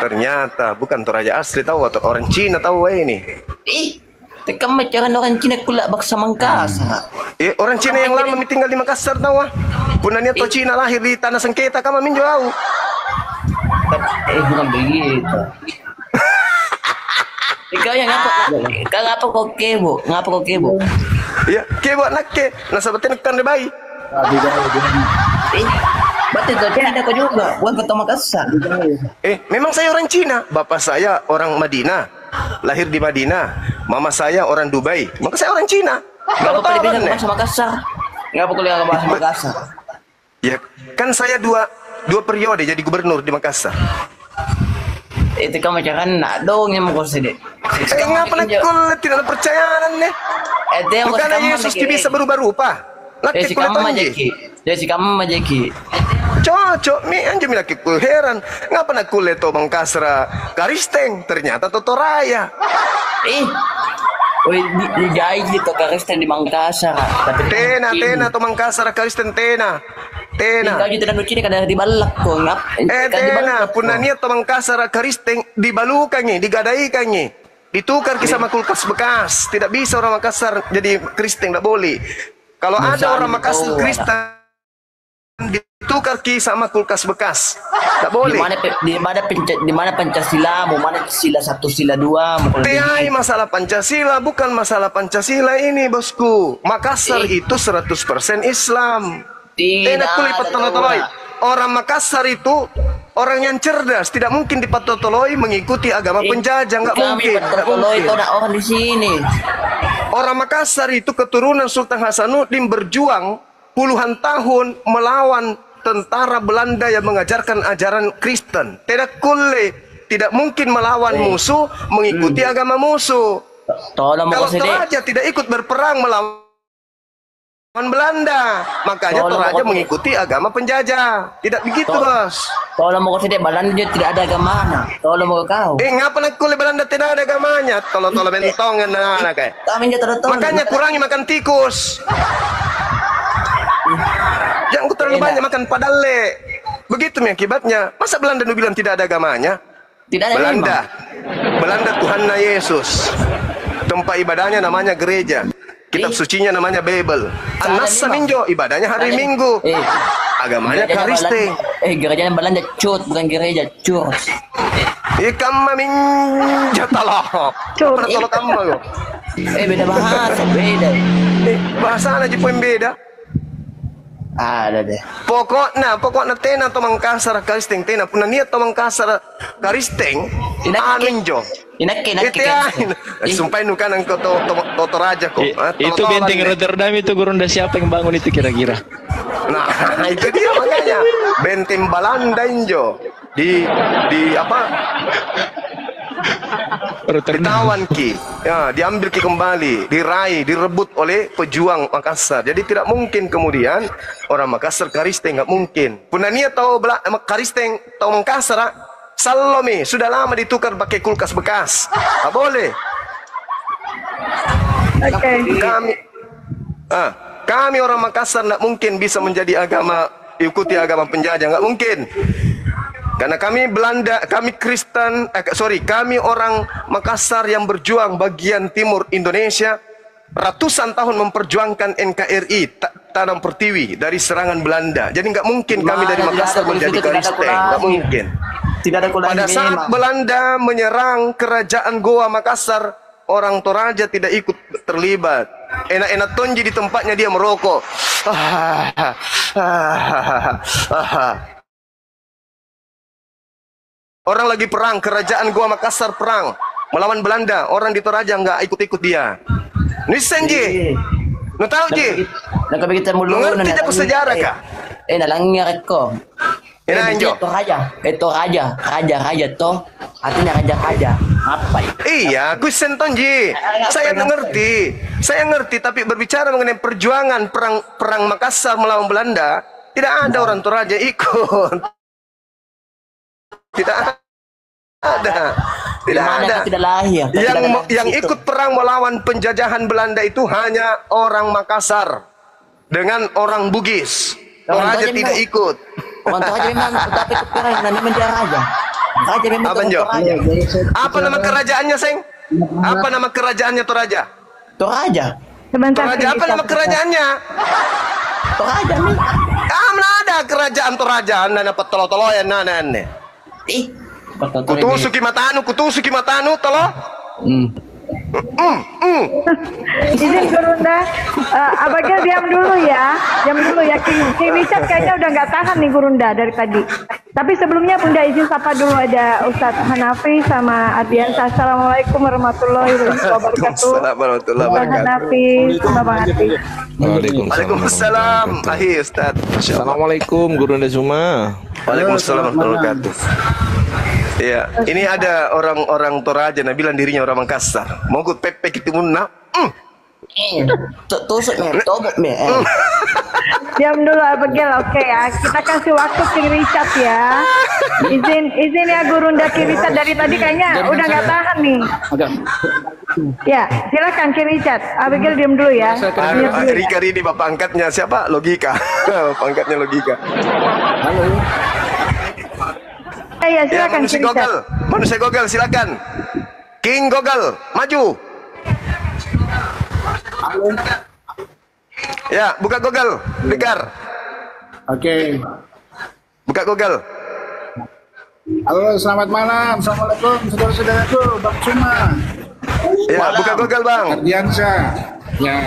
[SPEAKER 1] Ternyata bukan Toraja asli tahu atau orang Cina tahu ini.
[SPEAKER 2] Tekan macam orang Cina kulak baksa Mangkasa.
[SPEAKER 1] Orang Cina yang lama tinggal di Makassar tahu ah. Punanya to Cina lahir di tanah sengketa kama minjo au.
[SPEAKER 2] Bukan begitu. Ikaw yang ngapa kau kebo? Ngapa kau kebo?
[SPEAKER 1] Iya, ke buat nak ke. Nasabatin kan de bayi.
[SPEAKER 2] Berarti kau Cina kau juga. Bukan kau Makassar.
[SPEAKER 1] Memang saya orang Cina. Bapak saya orang Madinah. Lahir di Madinah. Mama saya orang Dubai. Maka saya orang Cina.
[SPEAKER 2] Ngapa kau lebih bahasa Makassar? Ngapa kau lebih bahasa Makassar?
[SPEAKER 1] Ya, kan saya dua periode jadi gubernur di Makassar.
[SPEAKER 2] Itu kamu jangan nak dong yang mau sedih.
[SPEAKER 1] Ngapa nak kul tidak ada percayaan nih? Bukan Yesus bisa berubah rupa. Laki kulit anjing.
[SPEAKER 2] Jadi kamu majeki.
[SPEAKER 1] Cocok, mi anjing laki kul heran. Ngapa nak kulit to Makassar Karisteng ternyata Totoraya.
[SPEAKER 2] Di jahit gitu Karisteng di Makassar.
[SPEAKER 1] Tena to Makassar Karisteng tena.
[SPEAKER 2] Kau juga tidak nuci kan di balak kok ngap.
[SPEAKER 1] Tena punania to Makassar Karisteng dibalukannya, digadaikannya. Ditukar sama kulkas bekas. Tidak bisa orang Makassar jadi Kristen, tidak boleh. Kalau ada orang Makassar Kristen ditukar sama kulkas bekas. Tak boleh.
[SPEAKER 2] Di mana Pancasila, mau mana sila 1 sila 2,
[SPEAKER 1] Tiai masalah Pancasila, bukan masalah Pancasila ini, bosku. Makassar itu 100% Islam. Tidak kulit patoloi. Orang Makassar itu orang yang cerdas, tidak mungkin dipatotoloi mengikuti agama penjajah, nggak mungkin.
[SPEAKER 2] Kau nak orang di sini.
[SPEAKER 1] Orang Makassar itu keturunan Sultan Hasanuddin berjuang puluhan tahun melawan tentara Belanda yang mengajarkan ajaran Kristen. Tidak mungkin melawan musuh, mengikuti agama musuh. Kalau Toraja tidak ikut berperang melawan Belanda, makanya Toraja mengikuti agama penjajah. Tidak begitu, bos.
[SPEAKER 2] Kalau mau kau sedek Belanda tidak ada agamanya. Kalau mau kau.
[SPEAKER 1] Ngapa nak kulit Belanda tidak ada agamanya? Tolong bentongan anak kayak. Makanya kurangi makan tikus. Jangan terlalu banyak makan padale. Begitu nih akibatnya. Masa Belanda nu bilang tidak ada agamanya?
[SPEAKER 2] Tidak ada.
[SPEAKER 1] Belanda Tuhannya Yesus. Tempat ibadahnya namanya gereja. Kitab sucinya namanya Bible. An-Nasa Minjo, ibadahnya hari Minggu. Agamanya Karisteng.
[SPEAKER 2] Gerejanya Belanda cut, bukan gereja, cut.
[SPEAKER 1] Kamma minja talok. Coba tolok kamu lo.
[SPEAKER 2] Beda bahasa, beda.
[SPEAKER 1] Bahasa aja pun beda.
[SPEAKER 2] Ada deh.
[SPEAKER 1] Pokoknya tena to Makassar Karisteng tena puna niat to Makassar Karisteng Minjo.
[SPEAKER 2] Inake.
[SPEAKER 1] Sumpah nu kan to Toraja kok.
[SPEAKER 5] Itu benteng Rotterdam itu Gurunda siapa yang bangun itu kira-kira?
[SPEAKER 1] Nah, itu dia makanya. Benteng Belanda Injo. Di apa?
[SPEAKER 5] Rotterdam.
[SPEAKER 1] ditawan ki, ya, diambil ki kembali, diraih, direbut oleh pejuang Makassar. Jadi tidak mungkin kemudian orang Makassar Karisteng, nggak mungkin. Punania tahu Karisteng tahu Makassar, Salome sudah lama ditukar pakai kulkas bekas. Tak boleh.
[SPEAKER 4] Oke.
[SPEAKER 1] Kami orang Makassar nggak mungkin bisa menjadi ikuti agama penjajah, nggak mungkin. Karena kami Belanda, kami Kristen, kami orang Makassar yang berjuang bagian timur Indonesia, ratusan tahun memperjuangkan NKRI, Tanam Pertiwi dari serangan Belanda. Jadi nggak mungkin kami dari Makassar menjadi Karisteng, nggak mungkin.
[SPEAKER 2] Tidak ada kuliah.
[SPEAKER 1] Pada saat Belanda menyerang kerajaan Goa Makassar, orang Toraja tidak ikut terlibat. Enak-enak tonji di tempatnya dia merokok. Orang lagi perang, kerajaan Goa Makassar perang melawan Belanda, orang di Toraja nggak ikut-ikut dia. Nisenji, nu tahu ji?
[SPEAKER 2] Nak kita mulu.
[SPEAKER 1] Mengerti apa sejarah kah?
[SPEAKER 2] Nalangnya ko.
[SPEAKER 1] Enanjo.
[SPEAKER 2] Itu raja to. Artinya raja. Apa itu?
[SPEAKER 1] Iya, kusen tonji. Saya ngerti, tapi berbicara mengenai perjuangan perang Makassar melawan Belanda, tidak ada orang Toraja ikut. Tidak ada.
[SPEAKER 2] Tidak lahir.
[SPEAKER 1] Yang ikut perang melawan penjajahan Belanda itu hanya orang Makassar dengan orang Bugis. Toraja tidak ikut.
[SPEAKER 2] Orang Toraja memang tapi ikut perang namanya dia raja. Raja memang Toraja.
[SPEAKER 1] Apa nama kerajaannya, Seng? Apa nama kerajaannya Toraja?
[SPEAKER 2] Toraja.
[SPEAKER 4] Sebentar.
[SPEAKER 1] Toraja apa nama kerajaannya?
[SPEAKER 2] Toraja nih.
[SPEAKER 1] Mana ada kerajaan Toraja? Nana petolo-toloyan nana. Kutusuki matanu tolo.
[SPEAKER 4] Izin Gurunda, Abagel diam dulu ya. Ki Richard kayaknya udah nggak tahan nih Gurunda dari tadi. Tapi sebelumnya Bunda izin sapa dulu ada Ustadz Hanafi sama Ardiansa. Assalamualaikum warahmatullahi wabarakatuh. Ustadz Hanafi, sama Bang Ati.
[SPEAKER 1] Waalaikumsalam. Ahi Ustadz.
[SPEAKER 6] Assalamualaikum Gurunda Suma.
[SPEAKER 1] Waalaikumsalam warahmatullahi wabarakatuh. Iya, ini ada orang-orang Toraja nah bilang dirinya orang Makassar. Mau ikut pepe gitu munna.
[SPEAKER 2] Tusuk tobok
[SPEAKER 4] Diam dulu Abagel, oke ya. Kita kasih waktu King Richard ya. Izin ya Gurunda King Richard dari tadi kayaknya udah nggak tahan nih. Ya, silakan King Richard. Abagel diam dulu ya.
[SPEAKER 1] Rika ini bapak angkatnya siapa? Logika. Bapak angkatnya Logika.
[SPEAKER 2] Halo.
[SPEAKER 4] Ya, silakan
[SPEAKER 1] ya, manusia Gogel silakan. King Gogel, maju.
[SPEAKER 7] Halo.
[SPEAKER 1] Ya, buka Gogel, Dekar.
[SPEAKER 7] Oke.
[SPEAKER 1] Buka Gogel.
[SPEAKER 7] Halo, selamat malam. Assalamualaikum saudara-saudaraku, Bang Suma.
[SPEAKER 1] Ya, buka Gogel, Bang.
[SPEAKER 7] Ardiansa. Ya.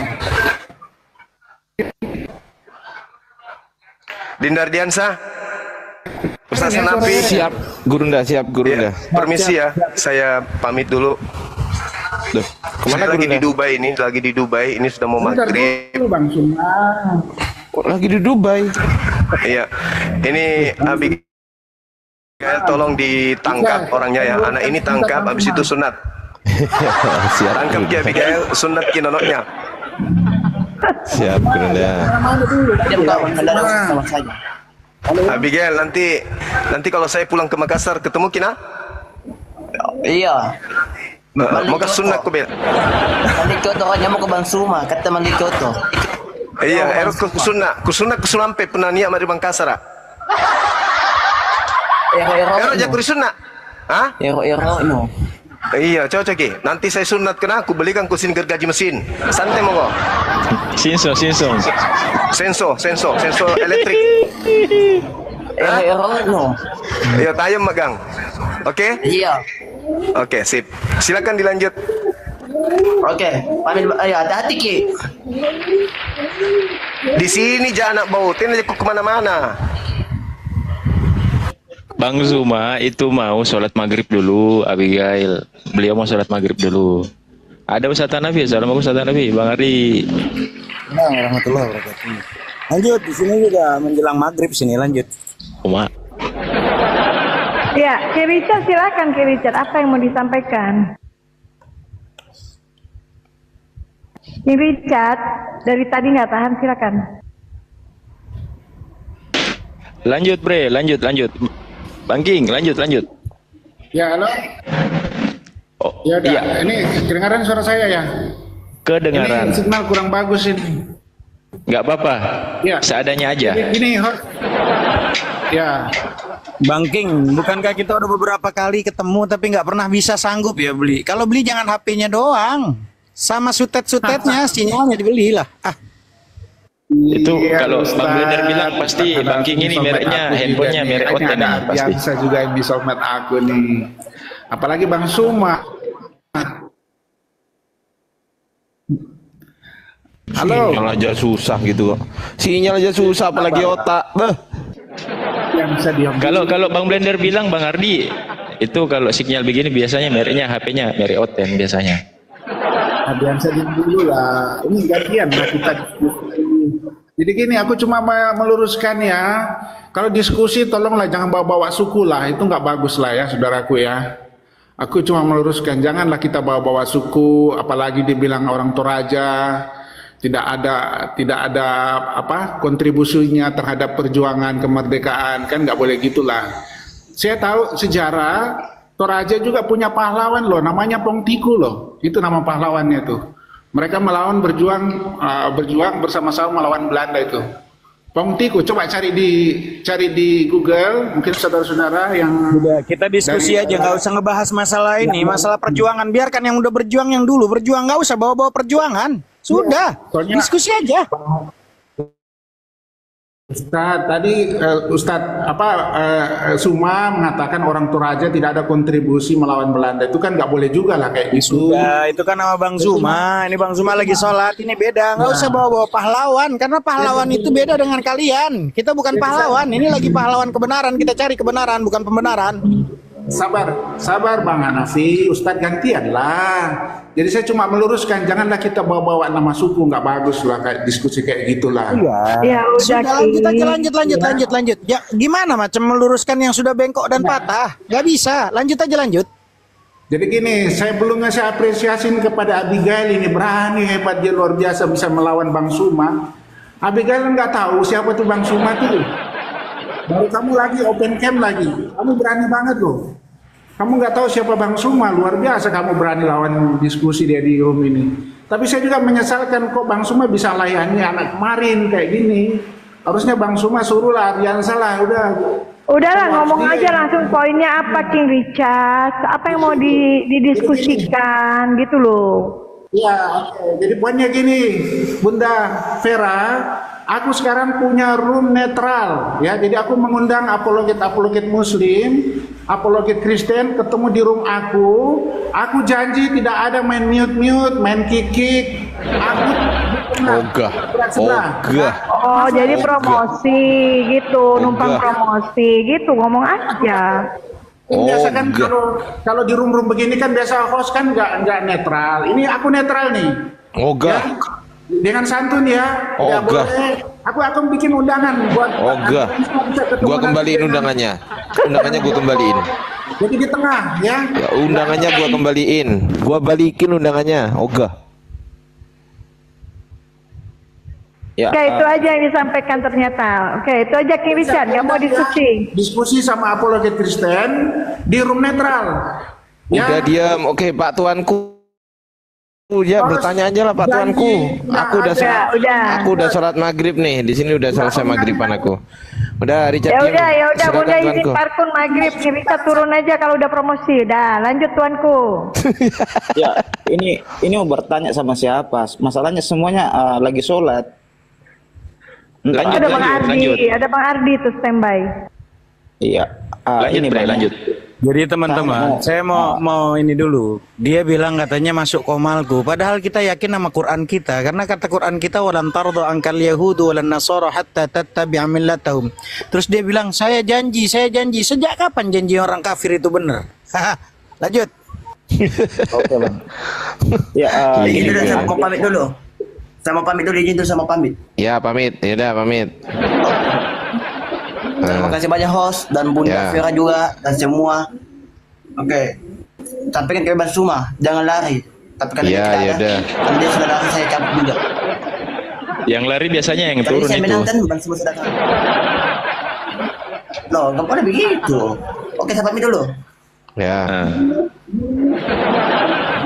[SPEAKER 1] Dinda Ardiansa. Ustaz Hanafi.
[SPEAKER 6] Siap Gurunda.
[SPEAKER 1] Ya, permisi ya, saya pamit dulu.
[SPEAKER 6] Duh, kemana
[SPEAKER 1] saya
[SPEAKER 6] Gurunda?
[SPEAKER 1] lagi di Dubai, ini sudah mau maghrib.
[SPEAKER 7] Bang Suma.
[SPEAKER 6] Lagi di Dubai.
[SPEAKER 1] Iya, ini Abigail tolong ditangkap orangnya ya. Anak ini tangkap, habis itu sunat.
[SPEAKER 6] Siap.
[SPEAKER 1] Tangkap ya Abigail, sunat ki nonoknya.
[SPEAKER 6] Siap Gurunda.
[SPEAKER 2] Diam kau, kendara sama saja.
[SPEAKER 1] Abigail, nanti kalau saya pulang ke Makassar ketemu Kina?
[SPEAKER 2] Iya.
[SPEAKER 1] Mau ke sunat ko Bel.
[SPEAKER 2] Mandi Kyoto kan mau ke Bang Suma, kata Mandi Kyoto.
[SPEAKER 1] Iya, eros ku sunat ku sulampe penania mari Makassar. Ero jago di sunat. Hah?
[SPEAKER 2] Ero no.
[SPEAKER 1] Iya, cocok ki. Nanti saya sunat kena aku belikan kusin gergaji mesin. Santai monggo.
[SPEAKER 5] Sinso.
[SPEAKER 1] Senso elektrik.
[SPEAKER 2] Ero no.
[SPEAKER 1] Iya, tayem magang. Oke?
[SPEAKER 2] Iya.
[SPEAKER 1] Oke, sip. Silakan dilanjut.
[SPEAKER 2] Oke, pamit. Ayo, hati-hati Ki.
[SPEAKER 1] Di sini jangan nak bautin aja ku kemana-mana.
[SPEAKER 5] Bang Zuma itu mau sholat maghrib dulu, Abigail. Beliau mau sholat maghrib dulu. Ada Ustaz Hanafi, assalamualaikum Ustaz Hanafi, Bang Ari.
[SPEAKER 8] Warahmatullahi wabarakatuh. Lanjut, di sini juga menjelang maghrib sini lanjut.
[SPEAKER 5] Uma.
[SPEAKER 4] Ya, Ki Richard silakan Ki Richard. Apa yang mau disampaikan? King Richard, dari tadi nggak tahan, silakan.
[SPEAKER 5] Lanjut bre, lanjut. Bang King, lanjut.
[SPEAKER 7] Ya, halo.
[SPEAKER 5] Oh,
[SPEAKER 7] Ya udah,
[SPEAKER 5] iya,
[SPEAKER 7] ini kedengaran suara saya ya?
[SPEAKER 5] kedengaran.
[SPEAKER 7] Ini signal kurang bagus ini.
[SPEAKER 5] Nggak apa-apa,
[SPEAKER 7] Ya.
[SPEAKER 5] seadanya aja.
[SPEAKER 7] Ini ya.
[SPEAKER 8] Bang King, bukankah kita udah beberapa kali ketemu tapi nggak pernah bisa sanggup ya beli? Kalau beli jangan HP-nya doang, sama sutet-sutetnya, sinyalnya dibeli lah.
[SPEAKER 5] Itu
[SPEAKER 7] Iya,
[SPEAKER 5] kalau
[SPEAKER 7] Ustaz.
[SPEAKER 5] Bang Blender bilang pasti
[SPEAKER 7] Ada
[SPEAKER 5] Bang King ini
[SPEAKER 7] soulmate
[SPEAKER 5] mereknya,
[SPEAKER 7] aku
[SPEAKER 5] handphonenya
[SPEAKER 7] juga
[SPEAKER 5] merek
[SPEAKER 7] nih.
[SPEAKER 5] Oten
[SPEAKER 7] Ada
[SPEAKER 5] nih pasti.
[SPEAKER 7] Biasa juga yang di soulmate aku nih. Apalagi Bang Suma. Halo.
[SPEAKER 6] Sinyal aja susah gitu kok. Sinyal aja susah apalagi otak. Beh.
[SPEAKER 7] Yang bisa diam.
[SPEAKER 5] Kalau Bang Blender bilang Bang Ardi itu kalau sinyal begini biasanya mereknya HP-nya merek Oten biasanya.
[SPEAKER 7] Ada yang saya diam dulu lah. Ini gantian lah kita diskusi. Jadi gini, aku cuma meluruskan ya. Kalau diskusi tolonglah jangan bawa-bawa suku lah. Itu nggak bagus lah ya, saudaraku ya. Aku cuma meluruskan, janganlah kita bawa-bawa suku, apalagi dibilang orang Toraja. Tidak ada apa kontribusinya terhadap perjuangan kemerdekaan, kan nggak boleh gitulah. Saya tahu sejarah Toraja juga punya pahlawan loh, namanya Pongtiku loh, itu nama pahlawannya tuh. Mereka melawan berjuang bersama-sama melawan Belanda itu. Pongtiku, coba cari di Google, mungkin saudara-saudara yang
[SPEAKER 8] Udah, kita diskusi aja, nggak usah ngebahas masalah ini, masalah perjuangan. Biarkan yang udah berjuang yang dulu berjuang, nggak usah bawa-bawa perjuangan. Sudah,
[SPEAKER 7] soalnya-
[SPEAKER 8] diskusi aja.
[SPEAKER 7] Ustadz, tadi Suma mengatakan orang Toraja tidak ada kontribusi melawan Belanda, itu kan nggak boleh juga lah kayak gitu.
[SPEAKER 8] Sudah, itu kan nama Bang Zuma. Ini Bang Zuma lagi sholat, ini beda. Nggak usah bawa-bawa pahlawan, karena pahlawan itu beda dengan kalian. Kita bukan pahlawan, ini lagi pahlawan kebenaran. Kita cari kebenaran, bukan pembenaran.
[SPEAKER 7] Sabar Bang Hanafi, Ustadz gantian lah. Jadi saya cuma meluruskan, janganlah kita bawa-bawa nama suku, nggak bagus lah kayak diskusi kayak gitulah.
[SPEAKER 4] Ya udah,
[SPEAKER 8] Sudah, lanjut aja,
[SPEAKER 4] King.
[SPEAKER 8] lanjut. Ya, gimana macam meluruskan yang sudah bengkok dan patah? Nggak bisa, lanjut.
[SPEAKER 7] Jadi gini, saya belum ngasih apresiasi kepada Abigail, ini berani, hebat, dia luar biasa bisa melawan Bang Suma. Abigail nggak tahu siapa tuh Bang Suma tuh. Baru kamu lagi open cam lagi, kamu berani banget loh. Kamu nggak tahu siapa Bang Suma, luar biasa kamu berani lawan diskusi dia di room ini. Tapi saya juga menyesalkan kok Bang Suma bisa layani anak kemarin kayak gini. Harusnya Bang Suma suruhlah Ardiansa lah, udah.
[SPEAKER 4] Udahlah, ngomong aja langsung poinnya apa, King Richard. Apa yang mau didiskusikan gitu loh.
[SPEAKER 7] Ya, oke. Jadi poinnya gini, Bunda Vera, aku sekarang punya room netral, ya. Jadi aku mengundang apologet Muslim, apologet Kristen ketemu di room aku. Aku janji tidak ada main mute, main kick. Aku
[SPEAKER 6] Ogah.
[SPEAKER 4] Oh, jadi promosi gitu, numpang promosi gitu, ngomong aja.
[SPEAKER 7] Biasa kan kalau di room begini kan biasa host kan nggak netral. Ini aku netral nih.
[SPEAKER 6] Ogah.
[SPEAKER 7] Ya, dengan santun ya.
[SPEAKER 6] Oh,
[SPEAKER 7] Ya
[SPEAKER 6] enggak.
[SPEAKER 7] boleh. Aku akan bikin undangan buat.
[SPEAKER 6] Ogah. Gua kembaliin undangannya. Undangannya gua kembaliin.
[SPEAKER 7] Jadi di tengah ya.
[SPEAKER 6] Ya, undangannya gua kembaliin. Gua balikin undangannya. Ogah.
[SPEAKER 5] Ya,
[SPEAKER 4] Oke, itu aja yang disampaikan ternyata. Oke, itu aja King Richard, nggak mau diskusi.
[SPEAKER 7] Diskusi sama apologet Kristen di room netral.
[SPEAKER 6] Udah diam. Oke, Pak Tuanku. Ya, bertanya aja lah Pak Tuanku. Aku udah sholat maghrib nih. Di sini udah selesai maghriban aku. Udah, Richard.
[SPEAKER 4] Ya udah,
[SPEAKER 6] silakan,
[SPEAKER 4] Bunda izin
[SPEAKER 6] Tuanku.
[SPEAKER 4] parkun maghrib. King Richard turun aja kalau udah promosi. Dah, lanjut tuanku.
[SPEAKER 9] Ya, ini mau bertanya sama siapa? Masalahnya semuanya lagi sholat.
[SPEAKER 4] Ada Bang Ardi, ada Bang Ardi tuh standby.
[SPEAKER 9] Iya.
[SPEAKER 5] lanjut bre, lanjut.
[SPEAKER 8] Jadi teman-teman, saya mau ini dulu. Dia bilang katanya masuk komalku, padahal kita yakin sama Quran kita, karena kata Quran kita walan tardu angkal yahudu walan nasara hatta tattabi'a millatahum. Terus dia bilang saya janji. Sejak kapan janji orang kafir itu benar? Lanjut.
[SPEAKER 9] Oke bang. Ya,
[SPEAKER 2] Ini udah sama pamit dulu. Izin dulu sama pamit.
[SPEAKER 6] Ya, pamit. Ya udah, pamit.
[SPEAKER 2] Terima kasih banyak host dan Bunda Vera juga dan semua. Oke. Sampaikan ke Bang Suma, jangan lari. Tapi kalau
[SPEAKER 6] Iya,
[SPEAKER 2] dia tidak
[SPEAKER 6] ya
[SPEAKER 2] ada,
[SPEAKER 6] udah.
[SPEAKER 2] kan dia sudah datang saya cabut juga.
[SPEAKER 5] Yang lari biasanya yang
[SPEAKER 2] Tadi
[SPEAKER 5] turun
[SPEAKER 2] saya
[SPEAKER 5] itu.
[SPEAKER 2] menang kan Bang Suma sudah datang. Loh, nggak boleh begitu. Oke, sampai dulu.
[SPEAKER 6] Ya.
[SPEAKER 5] Nah,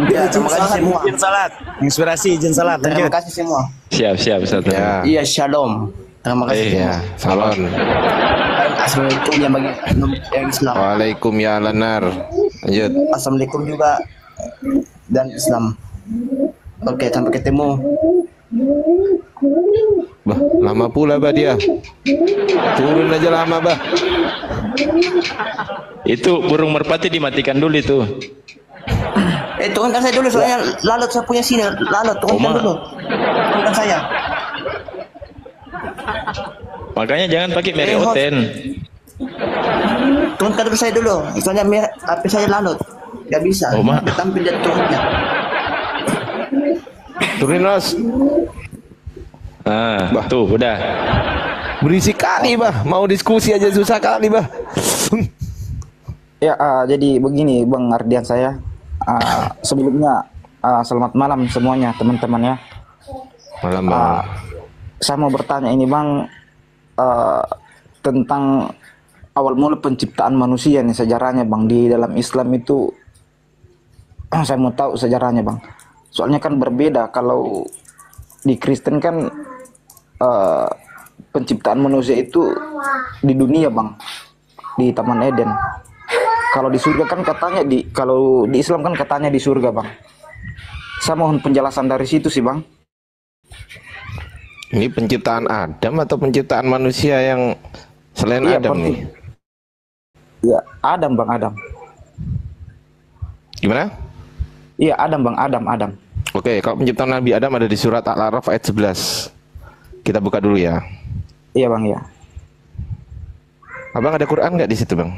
[SPEAKER 2] Ya, terima kasih semua.
[SPEAKER 8] Izin salat. Inspirasi izin salat.
[SPEAKER 2] Terima
[SPEAKER 8] Lanjut.
[SPEAKER 2] kasih semua.
[SPEAKER 5] siap Ustaz.
[SPEAKER 6] Ya.
[SPEAKER 2] Iya, shalom. Terima kasih.
[SPEAKER 6] Ya, salon.
[SPEAKER 2] Assalamualaikum yang bagi yang Islam.
[SPEAKER 6] Waalaikum ya lanar. Lanjut.
[SPEAKER 2] Assalamualaikum juga dan Islam. Oke, sampai ketemu.
[SPEAKER 6] Bah, lama pula bah dia. Turun aja lama bah.
[SPEAKER 5] Itu burung merpati dimatikan dulu itu.
[SPEAKER 2] Turunkan saya dulu soalnya lalat saya punya sini. Lalat, turunkan dulu. Turunkan saya.
[SPEAKER 5] Makanya jangan pakai Mary
[SPEAKER 2] Hot.
[SPEAKER 5] Oten.
[SPEAKER 2] Turunkan dulu saya dulu. Soalnya HP saya lalat. Gak bisa.
[SPEAKER 5] Oh, Mak.
[SPEAKER 2] Tampil dan turunnya.
[SPEAKER 6] Turunin Mas.
[SPEAKER 5] Nah,
[SPEAKER 6] Bah.
[SPEAKER 5] tuh udah.
[SPEAKER 6] Berisik kali bah. Mau diskusi aja susah kali bah.
[SPEAKER 9] Ya, jadi begini Bang Ardian saya. Sebelumnya selamat malam semuanya teman-teman ya.
[SPEAKER 6] Malam bang.
[SPEAKER 9] Saya mau bertanya ini Bang tentang awal mula penciptaan manusia nih sejarahnya Bang di dalam Islam itu. Saya mau tahu sejarahnya Bang. Soalnya kan berbeda kalau di Kristen kan penciptaan manusia itu di dunia Bang, di Taman Eden. Kalau di surga kan katanya kalau di Islam kan katanya di surga Bang. Saya mohon penjelasan dari situ sih Bang.
[SPEAKER 6] Ini penciptaan Adam atau penciptaan manusia yang selain
[SPEAKER 9] Iya,
[SPEAKER 6] Adam nih?
[SPEAKER 9] Ya Adam Bang, Adam.
[SPEAKER 6] Gimana?
[SPEAKER 9] Iya Adam Bang, Adam.
[SPEAKER 6] Oke, kalau penciptaan Nabi Adam ada di surat Al-A'raf ayat 11. Kita buka dulu ya.
[SPEAKER 9] Iya Bang ya.
[SPEAKER 6] Abang ada Quran nggak di situ bang?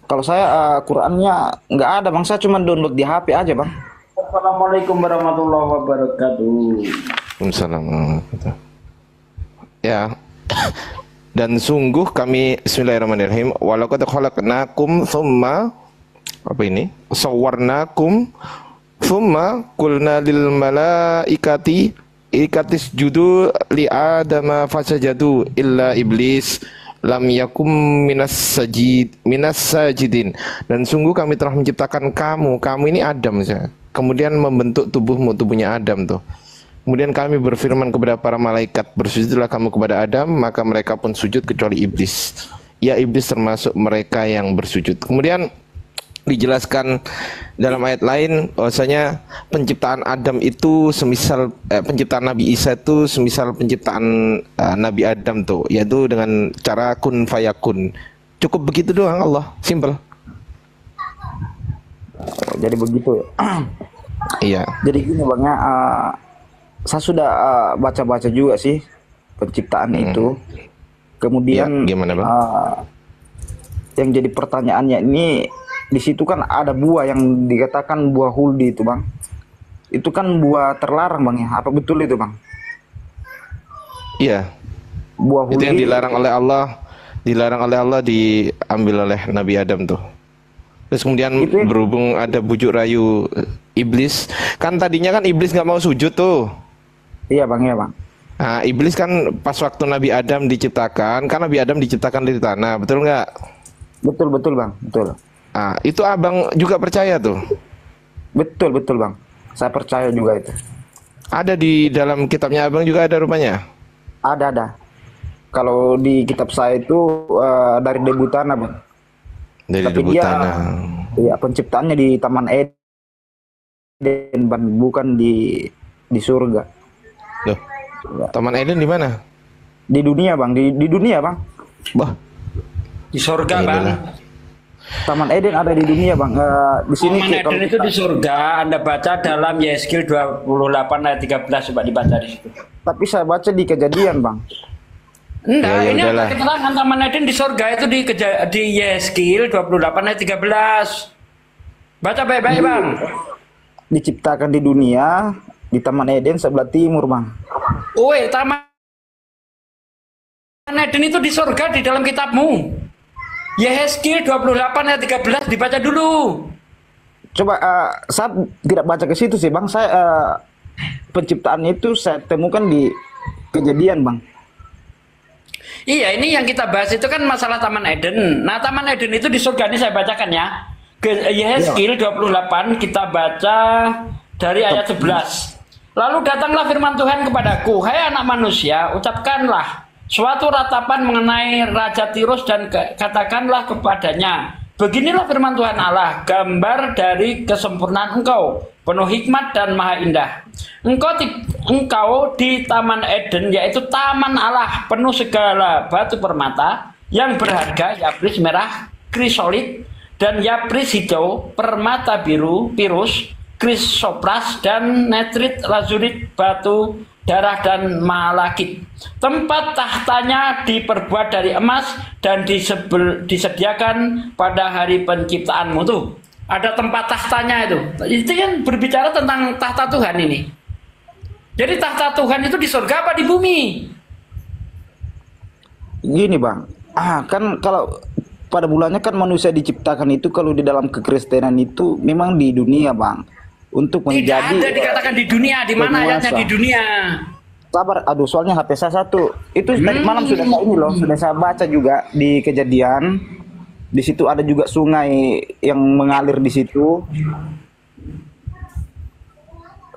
[SPEAKER 9] Kalau saya Qurannya nggak ada Bang, saya cuma download di HP aja Bang.
[SPEAKER 10] Assalamualaikum warahmatullahi wabarakatuh.
[SPEAKER 6] Waalaikumsalam. Ya. Dan sungguh kami bismillahirrahmanirrahim walaqad khalaqnakum tsumma apa ini? Sawwarnakum tsumma qulna lil malaikati ikatisjudu li adama fasajadu illa iblis lam yakum minas sajidin. Dan sungguh kami telah menciptakan kamu ini Adam ya. Kemudian membentuk tubuhnya Adam tuh. Kemudian kami berfirman kepada para malaikat, bersujudlah kamu kepada Adam, maka mereka pun sujud kecuali iblis. Ya, iblis termasuk mereka yang bersujud. Kemudian dijelaskan dalam ayat lain bahwasanya penciptaan Adam itu semisal penciptaan Nabi Isa itu semisal penciptaan Nabi Adam tuh, yaitu dengan cara kun fayakun. Cukup begitu doang Allah, simple.
[SPEAKER 9] Jadi begitu ya.
[SPEAKER 6] Iya.
[SPEAKER 9] Jadi gini Bang ya, saya sudah baca-baca juga sih penciptaan itu. Kemudian
[SPEAKER 6] Ya, gimana Bang?
[SPEAKER 9] Yang jadi pertanyaannya ini, di situ kan ada buah yang dikatakan buah huldi itu Bang. Itu kan buah terlarang Bang ya. Apa betul itu Bang?
[SPEAKER 6] Iya.
[SPEAKER 9] Buah huldi
[SPEAKER 6] Itu yang dilarang oleh Allah diambil oleh Nabi Adam tuh. Terus kemudian berhubung ada bujuk rayu iblis, kan tadinya kan iblis nggak mau sujud tuh.
[SPEAKER 9] Iya Bang, iya Bang.
[SPEAKER 6] Nah, iblis kan pas waktu Nabi Adam diciptakan, kan Nabi Adam diciptakan dari tanah, betul nggak?
[SPEAKER 9] Betul Bang, betul.
[SPEAKER 6] Nah, itu abang juga percaya tuh?
[SPEAKER 9] Betul Bang. Saya percaya juga itu.
[SPEAKER 6] Ada di dalam kitabnya abang juga ada rupanya?
[SPEAKER 9] Ada. Kalau di kitab saya itu dari debu tanah Bang.
[SPEAKER 6] Dari
[SPEAKER 9] Tapi
[SPEAKER 6] debu
[SPEAKER 9] dia,
[SPEAKER 6] tanah.
[SPEAKER 9] Iya, penciptaannya di Taman Eden, bukan di surga.
[SPEAKER 6] Loh, Taman Eden di mana?
[SPEAKER 9] Di dunia Bang, di dunia Bang.
[SPEAKER 6] Bah,
[SPEAKER 10] Di surga Bang.
[SPEAKER 9] Taman Eden ada di dunia Bang. Di sini
[SPEAKER 10] Taman Eden itu di surga. Anda baca dalam Yeskil 28 ayat 13, coba dibaca di situ.
[SPEAKER 9] Tapi saya baca di Kejadian Bang.
[SPEAKER 10] Enggak,
[SPEAKER 6] Ya,
[SPEAKER 10] ini
[SPEAKER 6] udahlah.
[SPEAKER 10] ada keterangan Taman Eden di surga itu di Yeskil 28 ayat 13. Baca baik-baik Bang.
[SPEAKER 9] Diciptakan di dunia, di Taman Eden sebelah timur Bang.
[SPEAKER 10] Woi, Taman Eden itu di surga di dalam kitabmu. Yeskil 28 ayat 13 dibaca dulu.
[SPEAKER 9] Coba saya tidak baca ke situ sih Bang. Saya penciptaan itu saya temukan di Kejadian Bang.
[SPEAKER 10] Iya, ini yang kita bahas itu kan masalah Taman Eden. Nah, Taman Eden itu di surga, ini saya bacakan ya. Yehezkiel 28 kita baca dari ayat 11. Lalu datanglah firman Tuhan kepadaku, hai anak manusia, ucapkanlah suatu ratapan mengenai Raja Tirus dan katakanlah kepadanya, beginilah firman Tuhan Allah, gambar dari kesempurnaan engkau, penuh hikmat dan maha indah. Engkau di Taman Eden, yaitu taman Allah, penuh segala batu permata yang berharga, yapris merah, krisolit, dan yapris hijau, permata biru, pirus, krisopras, dan netrit, lazurit, batu darah, dan malakit. Tempat tahtanya diperbuat dari emas dan disediakan pada hari penciptaanmu. Tuh, ada tempat tahtanya itu. Itu kan berbicara tentang tahta Tuhan ini. Jadi tahta Tuhan itu di surga apa di bumi?
[SPEAKER 9] Gini Bang, kan kalau pada bulannya kan manusia diciptakan itu kalau di dalam kekristenan itu memang di dunia Bang. Untuk menjadi
[SPEAKER 10] tidak ada dikatakan di dunia, di mana ayatnya di dunia?
[SPEAKER 9] Sabar, aduh soalnya HP saya satu. Itu tadi malam sudah saya ini loh, sudah saya baca juga di Kejadian. Di situ ada juga sungai yang mengalir di situ.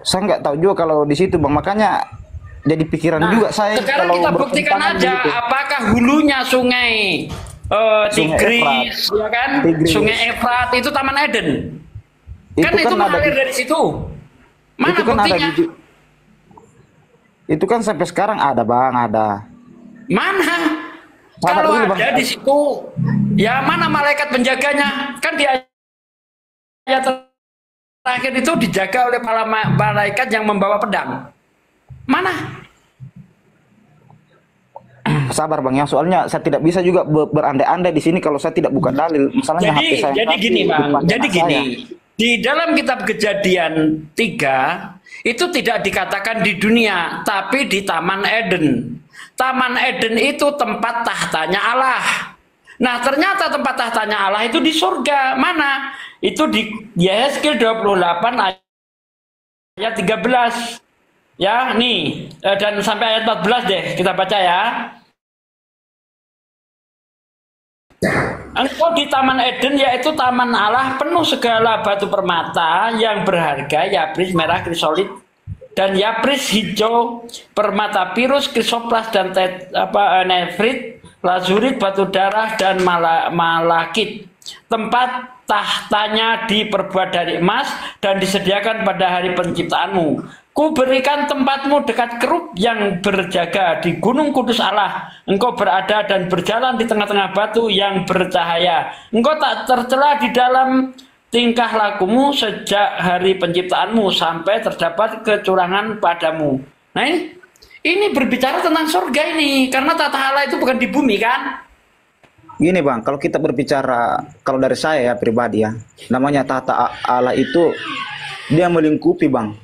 [SPEAKER 9] Saya nggak tahu juga kalau di situ Bang, makanya jadi pikiran juga saya.
[SPEAKER 10] Sekarang
[SPEAKER 9] kalau
[SPEAKER 10] kita buktikan aja
[SPEAKER 9] gitu.
[SPEAKER 10] apakah hulunya sungai Tigris, ya kan?
[SPEAKER 9] Tigris.
[SPEAKER 10] Sungai Efrat itu Taman Eden.
[SPEAKER 9] Itu
[SPEAKER 10] Kan itu mengalir
[SPEAKER 9] di-
[SPEAKER 10] dari situ. Mana
[SPEAKER 9] itu kan
[SPEAKER 10] buktinya?
[SPEAKER 9] Itu kan sampai sekarang ada Bang, ada.
[SPEAKER 10] Mana?
[SPEAKER 9] Sabar
[SPEAKER 10] Kalau
[SPEAKER 9] dulu, Bang.
[SPEAKER 10] ada di situ, ya mana malaikat penjaganya? Kan di ayat terakhir itu dijaga oleh para malaikat yang membawa pedang. Mana?
[SPEAKER 9] Sabar Bang ya, soalnya saya tidak bisa juga berandai-andai di sini kalau saya tidak buka dalil. Masalahnya HP saya.
[SPEAKER 10] Jadi gini Bang,
[SPEAKER 9] depan
[SPEAKER 10] jadi
[SPEAKER 9] anak
[SPEAKER 10] gini.
[SPEAKER 9] saya.
[SPEAKER 10] Di dalam kitab Kejadian 3 itu tidak dikatakan di dunia, tapi di Taman Eden. Taman Eden itu tempat tahtanya Allah. Nah, ternyata tempat tahtanya Allah itu di surga. Mana? Itu di Yehezkiel 28 ayat 13. Ya, nih. Dan sampai ayat 14 deh, kita baca ya. Engkau di Taman Eden, yaitu taman Allah, penuh segala batu permata yang berharga, yapris merah, krisolit, dan yapris hijau, permata pirus, krisoplas, dan nefrit, lazurit, batu darah, dan malakit. Tempat tahtanya diperbuat dari emas dan disediakan pada hari penciptaanmu. Ku berikan tempatmu dekat kerub yang berjaga di gunung kudus Allah. Engkau berada dan berjalan di tengah-tengah batu yang bercahaya. Engkau tak tercela di dalam tingkah lakumu sejak hari penciptaanmu sampai terdapat kecurangan padamu. Nah ini berbicara tentang surga ini. Karena tata Allah itu bukan di bumi kan?
[SPEAKER 9] Gini Bang, kalau kita berbicara, kalau dari saya ya pribadi ya, namanya tata Allah itu dia melingkupi Bang.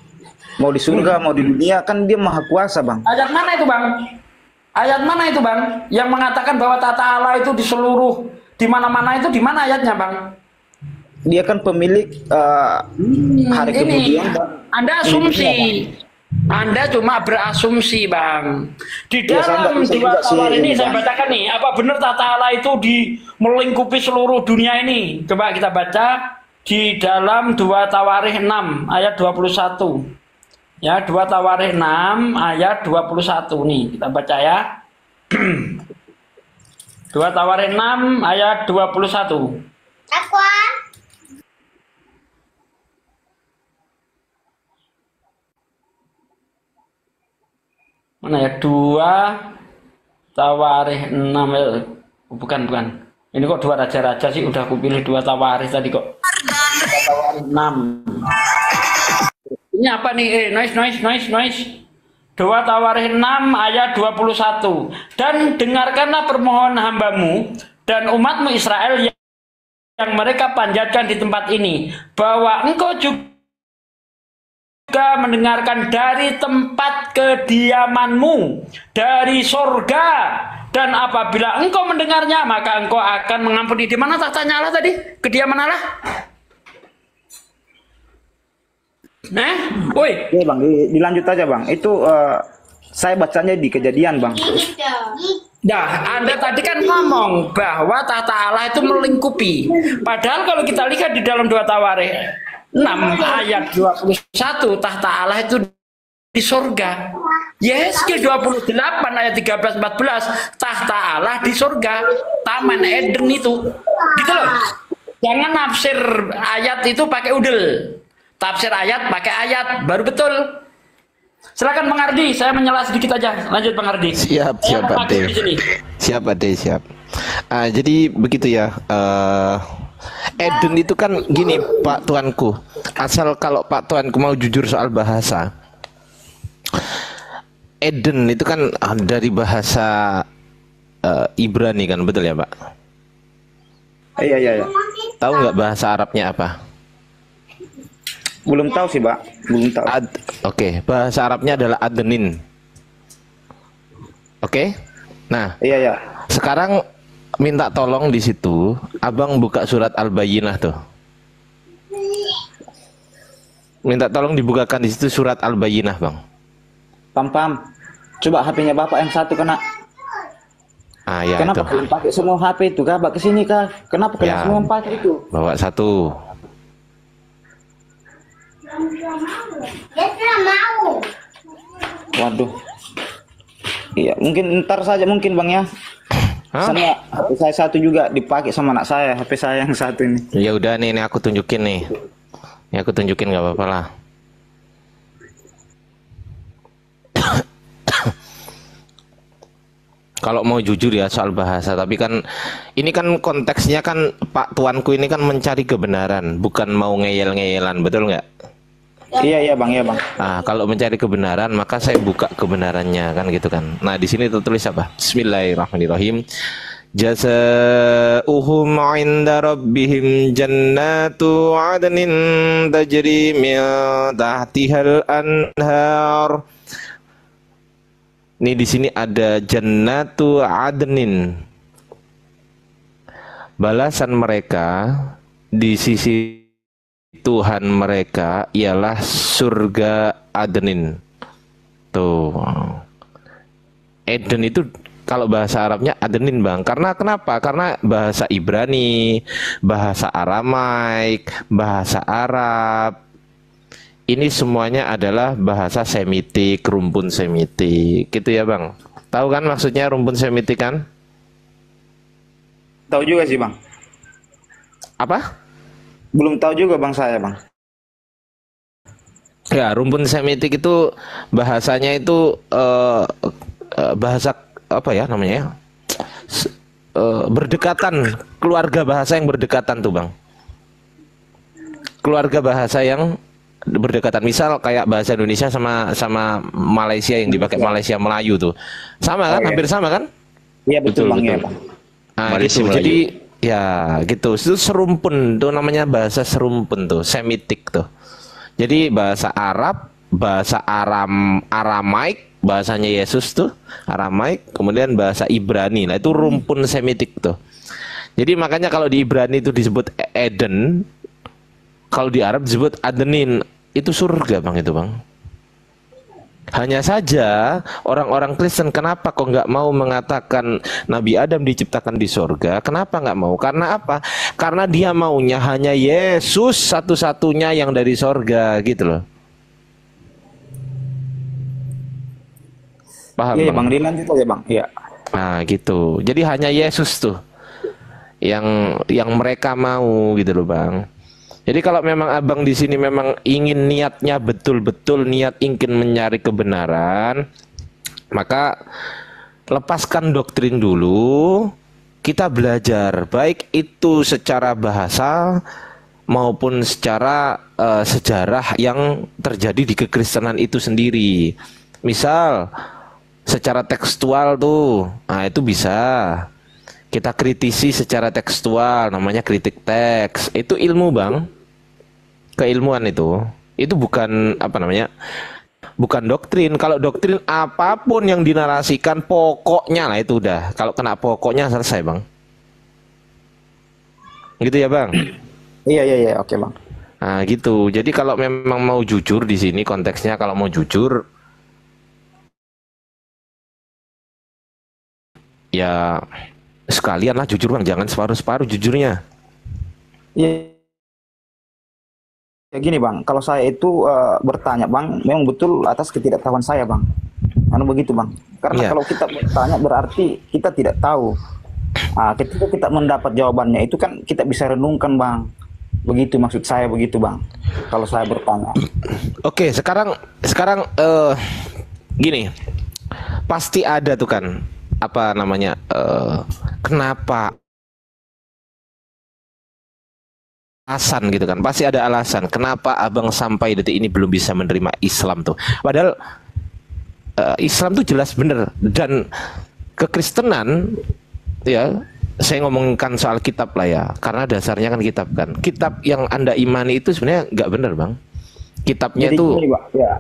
[SPEAKER 9] Mau di surga, mau di dunia, kan dia maha kuasa Bang.
[SPEAKER 10] Ayat mana itu Bang? Ayat mana itu Bang? Yang mengatakan bahwa tata Allah itu di seluruh, di mana-mana itu di mana ayatnya Bang?
[SPEAKER 9] Dia kan pemilik hari
[SPEAKER 10] Ini,
[SPEAKER 9] kemudian.
[SPEAKER 10] Anda asumsi. Anda cuma berasumsi Bang. Di
[SPEAKER 9] Ya, saya
[SPEAKER 10] dalam
[SPEAKER 9] nggak bisa
[SPEAKER 10] dua
[SPEAKER 9] juga sih,
[SPEAKER 10] tawar ini
[SPEAKER 9] ini,
[SPEAKER 10] saya
[SPEAKER 9] Bang.
[SPEAKER 10] bacakan nih. Apa benar tata Allah itu melingkupi seluruh dunia ini? Coba kita baca di dalam 2 Tawarikh 6 ayat 21. Ya, 2 Tawarikh 6 ayat 21 nih, kita baca ya. 2 Tawarikh 6 ayat 21. Mana ya? 2 Tawarikh 6 bukan. Ini kok 2 raja-raja sih, udah aku pilih 2 Tawarikh tadi kok. 2 Tawarikh 6. Ini apa nih? Noise. 2 Tawarikh 6 ayat 21. Dan dengarkanlah permohonan hambamu dan umatmu Israel yang mereka panjatkan di tempat ini, bahwa engkau juga mendengarkan dari tempat kediamanmu, dari surga. Dan apabila engkau mendengarnya, maka engkau akan mengampuni. Di mana tahtanya Allah tadi? Kediaman Allah? Nah, woi.
[SPEAKER 9] Iya bang, dilanjut aja bang. Itu saya bacanya di Kejadian bang.
[SPEAKER 10] Nah, Anda tadi kan ngomong bahwa tahta Allah itu melingkupi. Padahal kalau kita lihat di dalam 2 Tawarikh 6 ayat 21, tahta Allah itu di surga. Yeskel 28 ayat 13-14, tahta Allah di surga, Taman Eden itu. Gitu loh. Jangan nafsir ayat itu pakai udel. Tafsir ayat pakai ayat, baru betul. Silakan Bang Ardi, saya menyela sedikit aja. Lanjut Bang Ardi.
[SPEAKER 6] Siap, Pak D. Siap, Pak D, siap. Jadi begitu ya. Eden itu kan gini, Pak Tuanku. Asal kalau Pak Tuanku mau jujur soal bahasa. Eden itu kan dari bahasa Ibrani kan, betul ya Pak?
[SPEAKER 9] Iya.
[SPEAKER 6] Tahu nggak bahasa Arabnya apa?
[SPEAKER 9] Belum tahu sih Pak, belum tahu.
[SPEAKER 6] Oke, bahasa Arabnya adalah Adenin. Oke, nah,
[SPEAKER 9] iya.
[SPEAKER 6] Sekarang minta tolong di situ, abang buka surat Al-Bayyinah tuh. Minta tolong dibukakan di situ surat Al-Bayyinah bang.
[SPEAKER 9] Pam. Coba HP-nya bapak yang satu kena.
[SPEAKER 6] Ya
[SPEAKER 9] kenapa kalian pakai semua HP itu kah? Bapak kesini kah? Kenapa kalian semua pakai itu?
[SPEAKER 6] Bawa satu.
[SPEAKER 9] Waduh. Iya, mungkin ntar saja mungkin bang ya. Sama HP saya satu juga dipakai sama anak saya, HP saya yang satu ini.
[SPEAKER 6] Ya udah nih aku tunjukin nih. Ini aku tunjukin nggak apa-apa lah. Kalau mau jujur ya soal bahasa, tapi kan ini kan konteksnya kan Pak Tuanku ini kan mencari kebenaran, bukan mau ngeyel-ngeyelan, betul nggak?
[SPEAKER 9] Iya bang.
[SPEAKER 6] Nah, kalau mencari kebenaran maka saya buka kebenarannya kan gitu kan. Nah di sini tertulis apa? Bismillahirrahmanirrahim. Jazaohum 'inda rabbihim jannatu 'adnin tajri min tahtihal anhar. Ini di sini ada jannatu 'adnin. Balasan mereka di sisi Tuhan mereka ialah surga Adenin. Tuh. Eden itu kalau bahasa Arabnya Adenin bang. Karena kenapa? Karena bahasa Ibrani, bahasa Aramaik, bahasa Arab. Ini semuanya adalah bahasa Semitik, rumpun Semitik. Gitu ya bang. Tahu kan maksudnya rumpun Semitik kan?
[SPEAKER 9] Tahu juga sih bang.
[SPEAKER 6] Apa?
[SPEAKER 9] Belum tahu juga bang saya bang.
[SPEAKER 6] Ya, rumpun Semitik itu bahasanya itu bahasa apa ya namanya? Berdekatan, keluarga bahasa yang berdekatan tuh bang. Keluarga bahasa yang berdekatan. Misal kayak bahasa Indonesia sama Malaysia yang dipakai Malaysia Melayu tuh, sama kan? Hampir sama kan?
[SPEAKER 9] Iya betul bang. Betul.
[SPEAKER 6] Nah, gitu. Jadi ya gitu, itu serumpun tuh namanya bahasa serumpun tuh, Semitik tuh. Jadi bahasa Arab, bahasa Aramaik, bahasanya Yesus tuh Aramaik, kemudian bahasa Ibrani. Nah itu rumpun Semitik tuh. Jadi makanya kalau di Ibrani itu disebut Eden, kalau di Arab disebut Adenin. Itu surga bang, itu bang. Hanya saja orang-orang Kristen kenapa kok nggak mau mengatakan Nabi Adam diciptakan di surga? Kenapa nggak mau? Karena apa? Karena dia maunya hanya Yesus satu-satunya yang dari surga gitu loh. Paham?
[SPEAKER 9] Iya
[SPEAKER 6] bang?
[SPEAKER 9] Dilanjut aja bang. Iya.
[SPEAKER 6] Nah gitu. Jadi hanya Yesus tuh yang mereka mau gitu loh bang. Jadi kalau memang abang di sini memang ingin niatnya betul-betul niat ingin mencari kebenaran, maka lepaskan doktrin dulu, kita belajar baik itu secara bahasa maupun secara sejarah yang terjadi di kekristenan itu sendiri. Misal secara tekstual tuh, nah itu bisa kita kritisi secara tekstual, namanya kritik teks. Itu ilmu bang. Keilmuan itu bukan apa namanya, bukan doktrin. Kalau doktrin apapun yang dinarasikan pokoknya, lah itu udah, kalau kena pokoknya selesai bang, gitu ya bang.
[SPEAKER 9] Iya oke bang.
[SPEAKER 6] Nah, gitu. Jadi kalau memang mau jujur di sini konteksnya, kalau mau jujur ya sekalian lah jujur bang, jangan separuh-separuh jujurnya.
[SPEAKER 9] Ya, ya gini bang, kalau saya itu bertanya bang, memang betul atas ketidaktahuan saya bang. Anu begitu bang. Karena
[SPEAKER 6] Iya.
[SPEAKER 9] kalau kita bertanya berarti kita tidak tahu. Ketika kita mendapat jawabannya itu kan kita bisa renungkan bang. Begitu maksud saya begitu bang. Kalau saya bertanya.
[SPEAKER 6] Oke, sekarang gini, pasti ada tuh kan apa namanya kenapa alasan gitu kan, pasti ada alasan kenapa abang sampai detik ini belum bisa menerima Islam tuh. Padahal Islam tuh jelas bener, dan kekristenan ya, saya ngomongkan soal kitab lah ya, karena dasarnya kan kitab yang anda imani itu sebenarnya nggak bener bang. Kitabnya
[SPEAKER 9] Jadi
[SPEAKER 6] tuh
[SPEAKER 9] gini, bang, ya.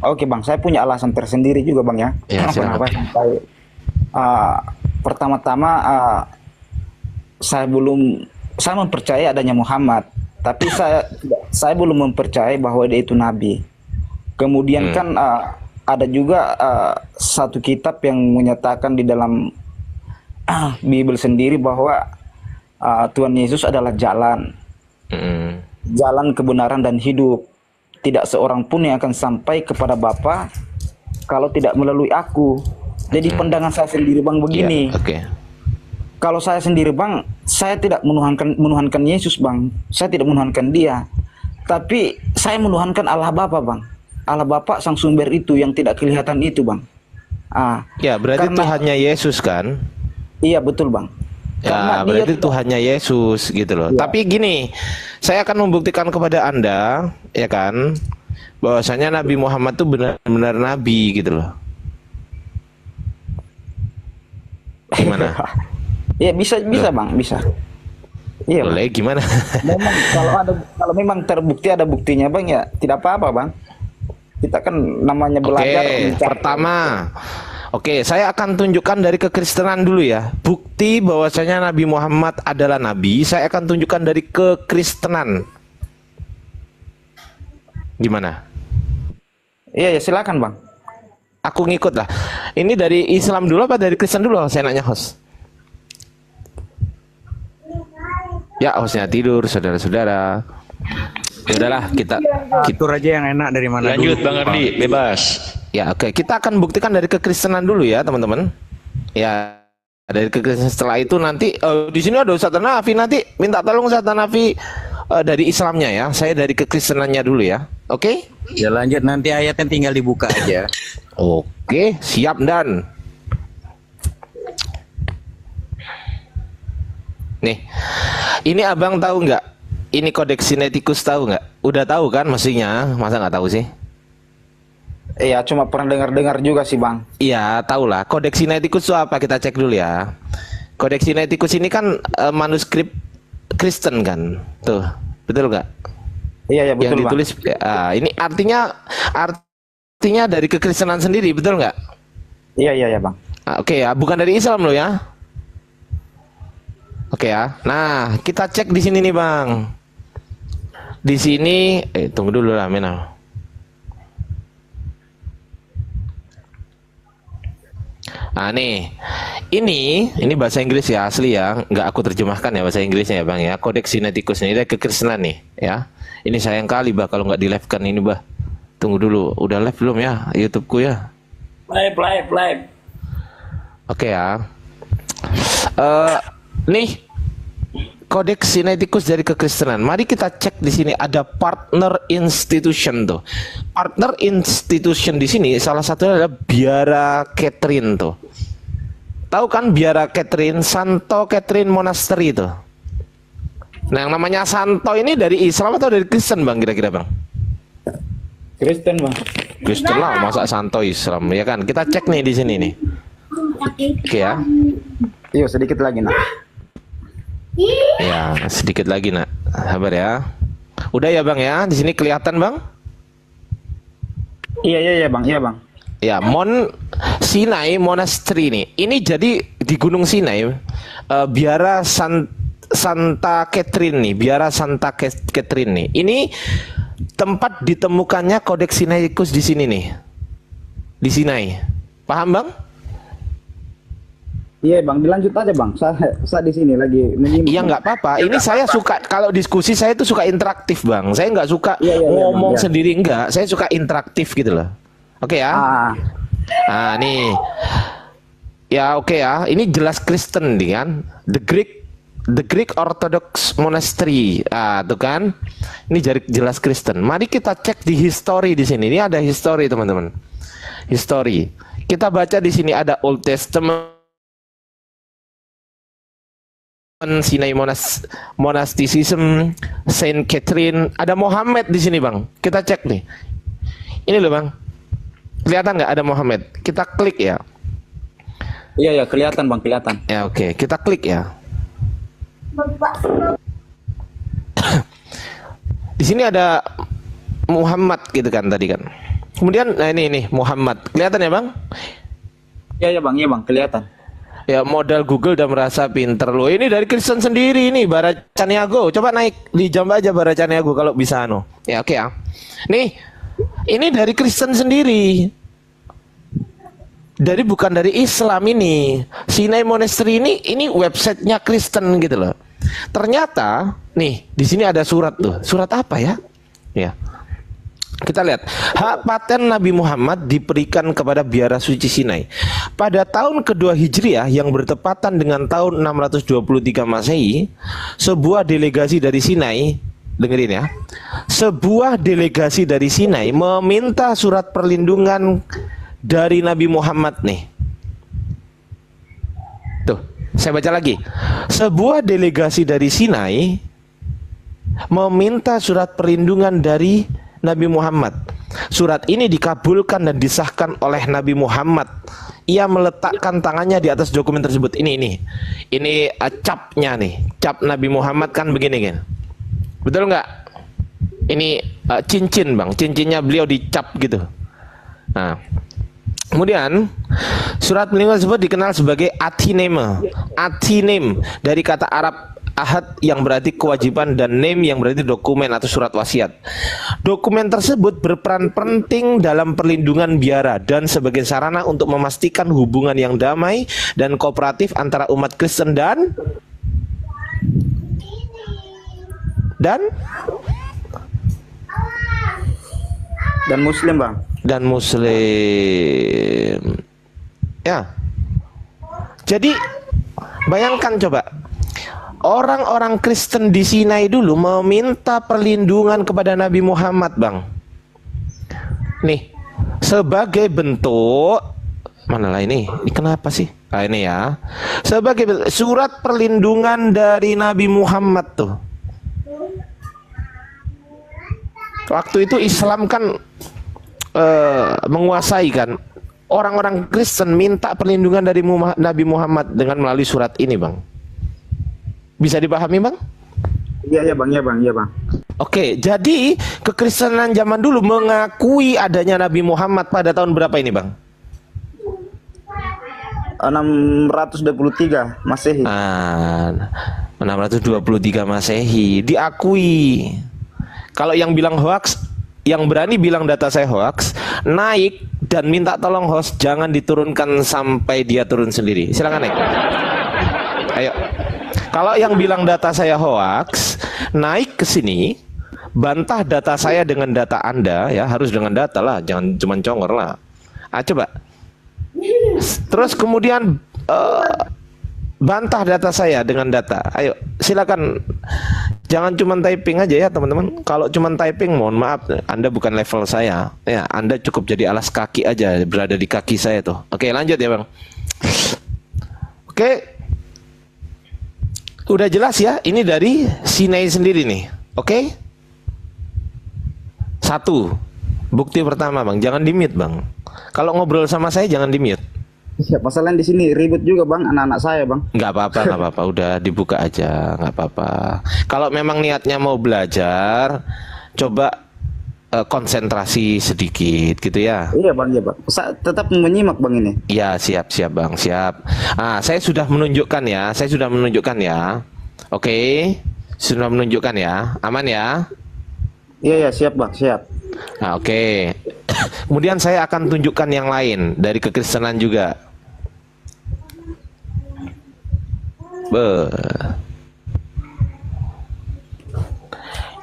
[SPEAKER 9] Oke bang, saya punya alasan tersendiri juga bang ya.
[SPEAKER 6] Ya,
[SPEAKER 9] Kenapa
[SPEAKER 6] silakan.
[SPEAKER 9] sampai pertama-tama saya mempercayai adanya Muhammad, tapi saya belum mempercayai bahwa dia itu nabi. Kemudian kan ada juga satu kitab yang menyatakan di dalam Bible sendiri bahwa Tuhan Yesus adalah jalan, jalan kebenaran dan hidup. Tidak seorang pun yang akan sampai kepada Bapa kalau tidak melalui aku. Jadi pandangan saya sendiri bang begini.
[SPEAKER 6] Ya, oke.
[SPEAKER 9] Kalau saya sendiri bang, saya tidak menuhankan Yesus bang. Saya tidak menuhankan dia. Tapi saya menuhankan Allah Bapa bang. Allah Bapa sang sumber itu yang tidak kelihatan itu bang.
[SPEAKER 6] Ya berarti Tuhannya Yesus kan?
[SPEAKER 9] Iya betul bang.
[SPEAKER 6] Ya berarti Tuhannya Yesus gitu loh.
[SPEAKER 9] Ya.
[SPEAKER 6] Tapi gini, saya akan membuktikan kepada anda ya kan, bahwasanya Nabi Muhammad itu benar-benar nabi gitu loh. Gimana?
[SPEAKER 9] Ya bisa bang, bisa. Iya.
[SPEAKER 6] Boleh gimana?
[SPEAKER 9] Memang kalau memang terbukti ada buktinya bang ya tidak apa-apa bang. Kita kan namanya belajar.
[SPEAKER 6] Pertama, saya akan tunjukkan dari kekristenan dulu ya. Bukti bahwasanya Nabi Muhammad adalah nabi, saya akan tunjukkan dari kekristenan. Gimana?
[SPEAKER 9] Iya ya silakan bang.
[SPEAKER 6] Aku ngikut lah. Ini dari Islam dulu apa dari Kristen dulu? Saya nanya host. Ya hostnya tidur, saudara-saudara. Ya udahlah kita
[SPEAKER 8] atur aja yang enak dari mana.
[SPEAKER 5] Lanjut
[SPEAKER 8] dulu.
[SPEAKER 5] Bang Ardi, bebas.
[SPEAKER 6] Ya oke, kita akan buktikan dari kekristenan dulu ya teman-teman. Ya dari kekristenan, setelah itu nanti di sini ada Ustaz Nafi, nanti minta tolong Ustaz Nafi dari Islamnya ya. Saya dari kekristenannya dulu ya. Oke?
[SPEAKER 8] Ya lanjut, nanti ayatnya tinggal dibuka aja.
[SPEAKER 6] Oke, siap dan. Nih, ini abang tahu nggak? Ini kodeks sinetikus tahu nggak? Udah tahu kan mestinya, masa nggak tahu sih?
[SPEAKER 9] Iya, cuma pernah dengar-dengar juga sih bang.
[SPEAKER 6] Iya, tahu lah. Kodeks sinetikus itu apa? Kita cek dulu ya. Kodeks sinetikus ini kan manuskrip Kristen kan, tuh, betul nggak?
[SPEAKER 9] Iya, betul.
[SPEAKER 6] Yang ditulis, ini artinya dari kekristenan sendiri, betul nggak?
[SPEAKER 9] Iya bang.
[SPEAKER 6] Oke ya, bukan dari Islam loh ya. Oke ya. Nah, kita cek di sini nih bang. Di sini, tunggu dulu lah, Mena. Nah nih, ini bahasa Inggris ya asli ya, nggak aku terjemahkan ya bahasa Inggrisnya ya bang ya. Kodeks sinetikus ini dari kekristenan nih ya. Ini sayang kali bah kalau nggak di live kan ini bah. Tunggu dulu, udah live belum ya YouTubeku ya?
[SPEAKER 10] Live.
[SPEAKER 6] Oke ya. Nih kodeks sinetikus dari kekristenan. Mari kita cek di sini ada partner institution tuh. Partner institution di sini salah satunya adalah Biara Catherine tuh. Tahu kan Biara Catherine, Santo Catherine Monastery tuh. Nah, yang namanya Santo ini dari Islam atau dari Kristen bang kira-kira bang?
[SPEAKER 9] Kristen bang.
[SPEAKER 6] Kristen lah, masa Santo Islam ya kan? Kita cek nih di sini nih. Oke ya.
[SPEAKER 9] Iya sedikit lagi nak.
[SPEAKER 6] Ya, sedikit lagi nak. Sabar ya. Udah ya bang ya, di sini kelihatan bang?
[SPEAKER 9] Iya bang.
[SPEAKER 6] Ya, Sinai Monastery nih. Ini jadi di Gunung Sinai, Biara Santa Catherine nih, biara Santa Catherine nih. Ini tempat ditemukannya Kodeks Sinaikus di sini nih. Di Sinai. Paham, Bang?
[SPEAKER 9] Iya bang, dilanjut aja bang. Saya di sini lagi menyimak.
[SPEAKER 6] Iya nggak apa-apa. Ini saya suka kalau diskusi saya itu suka interaktif bang. Saya nggak suka ngomong
[SPEAKER 9] bang,
[SPEAKER 6] sendiri enggak. Saya suka interaktif gitu loh. Oke ya. Nah nih. Ya oke ya. Ini jelas Kristen nih kan. The Greek Orthodox Monastery. Ah tuh kan. Ini jelas Kristen. Mari kita cek di history di sini. Ini ada history teman-teman. History. Kita baca di sini ada Old Testament. Sinai Monasticism, Saint Catherine, ada Muhammad di sini bang. Kita cek nih. Ini loh bang. Kelihatan nggak ada Muhammad? Kita klik ya.
[SPEAKER 9] Iya ya kelihatan bang, kelihatan.
[SPEAKER 6] Ya oke, kita klik ya. Di sini ada Muhammad gitu kan tadi kan. Kemudian nah ini Muhammad. Kelihatan ya bang?
[SPEAKER 9] Iya bang, iya bang, kelihatan.
[SPEAKER 6] Ya modal Google udah merasa pinter loh. Ini dari Kristen sendiri nih, Bara Caniago. Coba naik di jam aja Bara Caniago kalau bisa no. Ya oke ya. Nih, ini dari Kristen sendiri. Bukan dari Islam ini. Sinai Monastery ini websitenya Kristen gitu loh. Ternyata nih di sini ada surat tuh. Surat apa ya? Ya. Kita lihat, hak paten Nabi Muhammad diberikan kepada biara suci Sinai. Pada tahun kedua Hijriah yang bertepatan dengan tahun 623 Masehi, sebuah delegasi dari Sinai, dengerin ya, sebuah delegasi dari Sinai meminta surat perlindungan dari Nabi Muhammad nih. Tuh, saya baca lagi. Sebuah delegasi dari Sinai meminta surat perlindungan dari Nabi Muhammad. Surat ini dikabulkan dan disahkan oleh Nabi Muhammad. Ia meletakkan tangannya di atas dokumen tersebut. Ini capnya nih. Cap Nabi Muhammad kan begini kan. Betul nggak? Ini cincin bang. Cincinnya beliau dicap gitu. Nah, kemudian surat perlindungan tersebut dikenal sebagai athineme. Athinem dari kata Arab ahad yang berarti kewajiban dan name yang berarti dokumen atau surat wasiat. Dokumen tersebut berperan penting dalam perlindungan biara dan sebagai sarana untuk memastikan hubungan yang damai dan kooperatif antara umat Kristen dan
[SPEAKER 9] Muslim bang.
[SPEAKER 6] Dan Muslim. Ya. Jadi bayangkan coba. Orang-orang Kristen di Sinai dulu meminta perlindungan kepada Nabi Muhammad, bang. Nih, sebagai bentuk manalah ini kenapa sih? Ah, ini ya, sebagai surat perlindungan dari Nabi Muhammad tuh. Waktu itu Islam kan menguasai kan. Orang-orang Kristen minta perlindungan dari Nabi Muhammad dengan melalui surat ini, bang. Bisa dipahami bang?
[SPEAKER 9] Iya bang.
[SPEAKER 6] Oke, jadi kekristenan zaman dulu mengakui adanya Nabi Muhammad pada tahun berapa ini bang?
[SPEAKER 9] 623 Masehi.
[SPEAKER 6] 623 Masehi diakui. Kalau yang bilang hoax, yang berani bilang data saya hoax, naik dan minta tolong host jangan diturunkan sampai dia turun sendiri. Silakan naik. Ayo. Kalau yang bilang data saya hoax, naik ke sini, bantah data saya dengan data Anda, ya harus dengan data lah, jangan cuma congor lah. Coba. Terus kemudian bantah data saya dengan data. Ayo, silakan. Jangan cuma typing aja ya teman-teman. Kalau cuma typing, mohon maaf, Anda bukan level saya. Ya, Anda cukup jadi alas kaki aja, berada di kaki saya tuh. Oke, lanjut ya bang. Oke. Udah jelas ya, ini dari Sinai sendiri nih. Oke? Satu, bukti pertama bang, jangan di-mute bang. Kalau ngobrol sama saya jangan di-mute.
[SPEAKER 9] Ya, masalahnya di sini ribut juga bang, anak-anak saya bang.
[SPEAKER 6] Nggak apa-apa, udah dibuka aja, nggak apa-apa. Kalau memang niatnya mau belajar, coba konsentrasi sedikit gitu ya.
[SPEAKER 9] Iya bang, saya tetap menyimak bang ini.
[SPEAKER 6] Iya siap bang, siap. Saya sudah menunjukkan ya, Oke, sudah menunjukkan ya, aman ya?
[SPEAKER 9] Iya ya, siap Bang, siap.
[SPEAKER 6] Nah, oke. Kemudian saya akan tunjukkan yang lain dari kekristenan juga.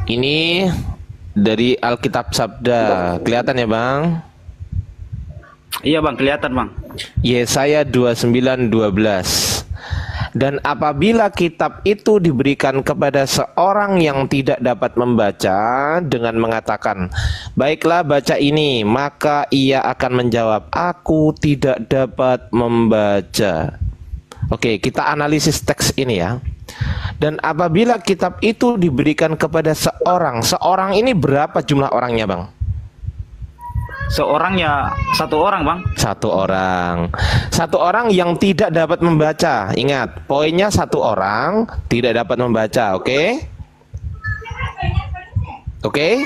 [SPEAKER 6] Ini dari Alkitab Sabda, kelihatan ya Bang?
[SPEAKER 9] Iya Bang, kelihatan Bang.
[SPEAKER 6] Yesaya 29:12. Dan apabila kitab itu diberikan kepada seorang yang tidak dapat membaca dengan mengatakan, baiklah baca ini, maka ia akan menjawab, aku tidak dapat membaca. Oke, kita analisis teks ini ya. Dan apabila kitab itu diberikan kepada seorang ini berapa jumlah orangnya Bang?
[SPEAKER 9] Seorang ya, satu orang Bang.
[SPEAKER 6] Satu orang yang tidak dapat membaca. Ingat, poinnya satu orang tidak dapat membaca, oke? Oke?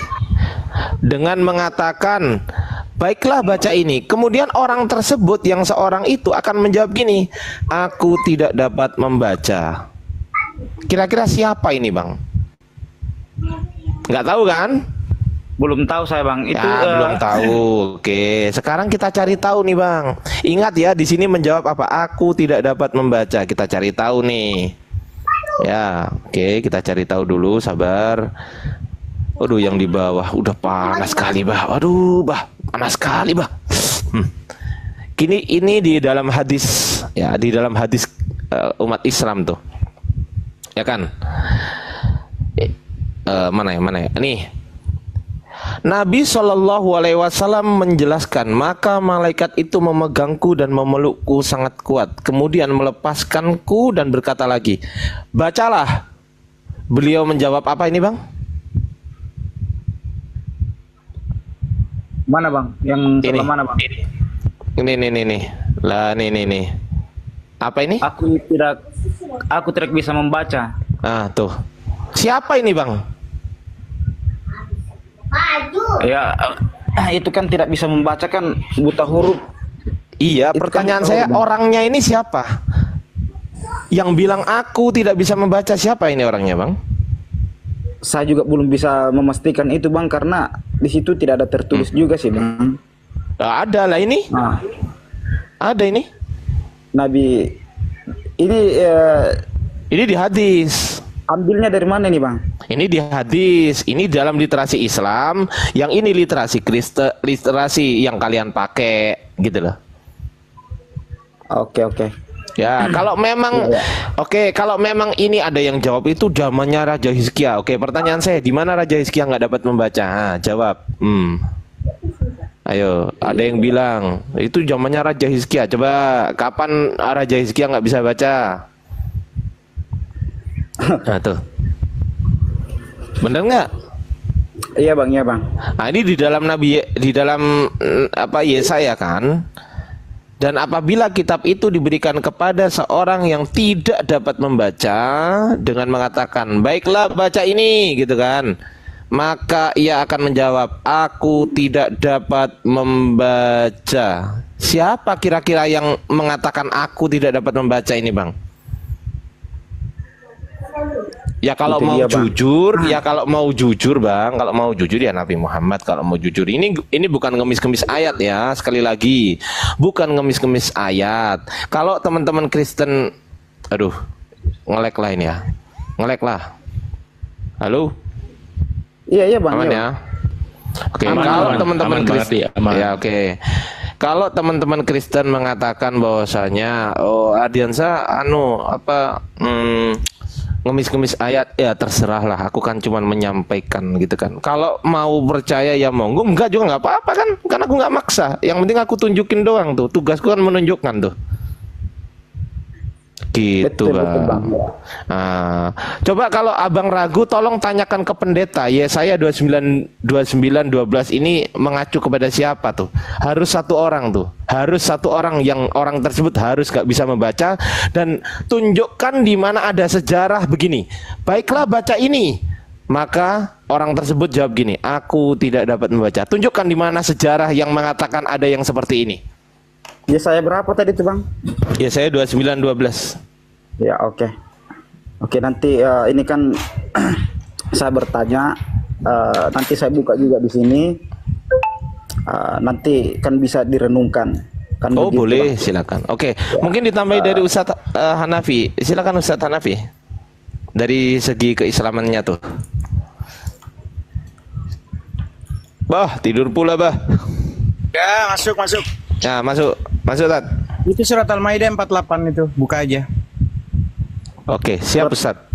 [SPEAKER 6] Dengan mengatakan, baiklah baca ini. Kemudian orang tersebut yang seorang itu akan menjawab gini, aku tidak dapat membaca. Kira-kira siapa ini Bang? Nggak tahu kan?
[SPEAKER 9] Belum tahu saya Bang. Itu
[SPEAKER 6] belum tahu. Oke, sekarang kita cari tahu nih Bang. Ingat ya, di sini menjawab apa? Aku tidak dapat membaca. Kita cari tahu nih. Ya, oke, kita cari tahu dulu, sabar. Waduh, yang di bawah udah panas sekali, Bah. Waduh, Bah, panas sekali, Bah. Ini di dalam hadis ya, di dalam hadis umat Islam tuh. Ya kan? Mana ya? Nih. Nabi SAW menjelaskan, maka malaikat itu memegangku dan memelukku sangat kuat. Kemudian melepaskanku dan berkata lagi, bacalah. Beliau menjawab apa ini Bang?
[SPEAKER 9] Mana Bang? Yang sebelah mana Bang?
[SPEAKER 6] Ini. Lah nih. Apa ini?
[SPEAKER 9] Aku tidak bisa membaca.
[SPEAKER 6] Ah, tuh. Siapa ini Bang?
[SPEAKER 9] Ya, itu kan tidak bisa membaca, kan buta huruf.
[SPEAKER 6] Iya,
[SPEAKER 9] itu
[SPEAKER 6] pertanyaan
[SPEAKER 9] kan
[SPEAKER 6] saya
[SPEAKER 9] Bang.
[SPEAKER 6] Orangnya ini siapa? Yang bilang aku tidak bisa membaca, siapa ini orangnya Bang?
[SPEAKER 9] Saya juga belum bisa memastikan itu Bang, karena di situ tidak ada tertulis juga sih Bang.
[SPEAKER 6] Ada lah ini. Ada ini.
[SPEAKER 9] Nabi ini
[SPEAKER 6] di hadis.
[SPEAKER 9] Ambilnya dari mana nih Bang?
[SPEAKER 6] Ini di hadis, ini dalam literasi Islam, yang ini literasi literasi yang kalian pakai, gitu loh.
[SPEAKER 9] Oke.
[SPEAKER 6] Ya, kalau memang kalau memang ini ada yang jawab itu zamannya Raja Hizkia. Oke, pertanyaan saya, di mana Raja Hizkia nggak dapat membaca? Jawab. Ayo, ada yang bilang itu zamannya Raja Hizkia. Coba, kapan Raja Hizkia nggak bisa baca? Nah tuh, bener nggak?
[SPEAKER 9] Iya Bang.
[SPEAKER 6] Nah, ini di dalam Yesaya kan. Dan apabila kitab itu diberikan kepada seorang yang tidak dapat membaca dengan mengatakan, baiklah baca ini, gitu kan, maka ia akan menjawab, aku tidak dapat membaca. Siapa kira-kira yang mengatakan aku tidak dapat membaca ini Bang? Ya kalau mau jujur, Bang, kalau mau jujur ya Nabi Muhammad. Kalau mau jujur, ini bukan ngemis-ngemis ayat ya. Sekali lagi, bukan ngemis-ngemis ayat. Kalau teman-teman Kristen, aduh, ngelek lah ini ya, ngelek lah. Halo?
[SPEAKER 9] Iya Bang.
[SPEAKER 6] Aman ya. Oke, kalau teman-teman Kristen, ya oke. Kalau teman-teman Kristen mengatakan bahwasanya, Ardiansa, ngemis-ngemis ayat, ya terserah lah, aku kan cuma menyampaikan gitu kan. Kalau mau percaya ya monggo, enggak juga nggak apa-apa kan, karena aku nggak maksa. Yang penting aku tunjukin doang tuh, tugasku kan menunjukkan tuh. Gitu Bang. Nah, coba kalau abang ragu, tolong tanyakan ke pendeta. Yesaya 29:12 ini mengacu kepada siapa tuh? Harus satu orang tuh. Harus satu orang, yang orang tersebut harus gak bisa membaca. Dan tunjukkan di mana ada sejarah begini. Baiklah baca ini. Maka orang tersebut jawab gini, aku tidak dapat membaca. Tunjukkan di mana sejarah yang mengatakan ada yang seperti ini.
[SPEAKER 9] Yesaya berapa tadi tuh Bang?
[SPEAKER 6] Yesaya 29:12.
[SPEAKER 9] Ya oke. Oke, nanti ini kan saya bertanya, nanti saya buka juga di sini. Nanti kan bisa direnungkan. Kan
[SPEAKER 6] Oh,
[SPEAKER 9] begitu,
[SPEAKER 6] boleh,
[SPEAKER 9] Bang.
[SPEAKER 6] silakan. Oke, mungkin ditambahi dari Ustadz Hanafi. Silakan Ustadz Hanafi. Dari segi keislamannya tuh. Bah, tidur pula, Bah.
[SPEAKER 8] Ya, masuk.
[SPEAKER 6] Ya, masuk. Masuk, Tat.
[SPEAKER 8] Itu surat Al-Maidah 48 itu, buka aja.
[SPEAKER 6] Oke, siap Ustadz.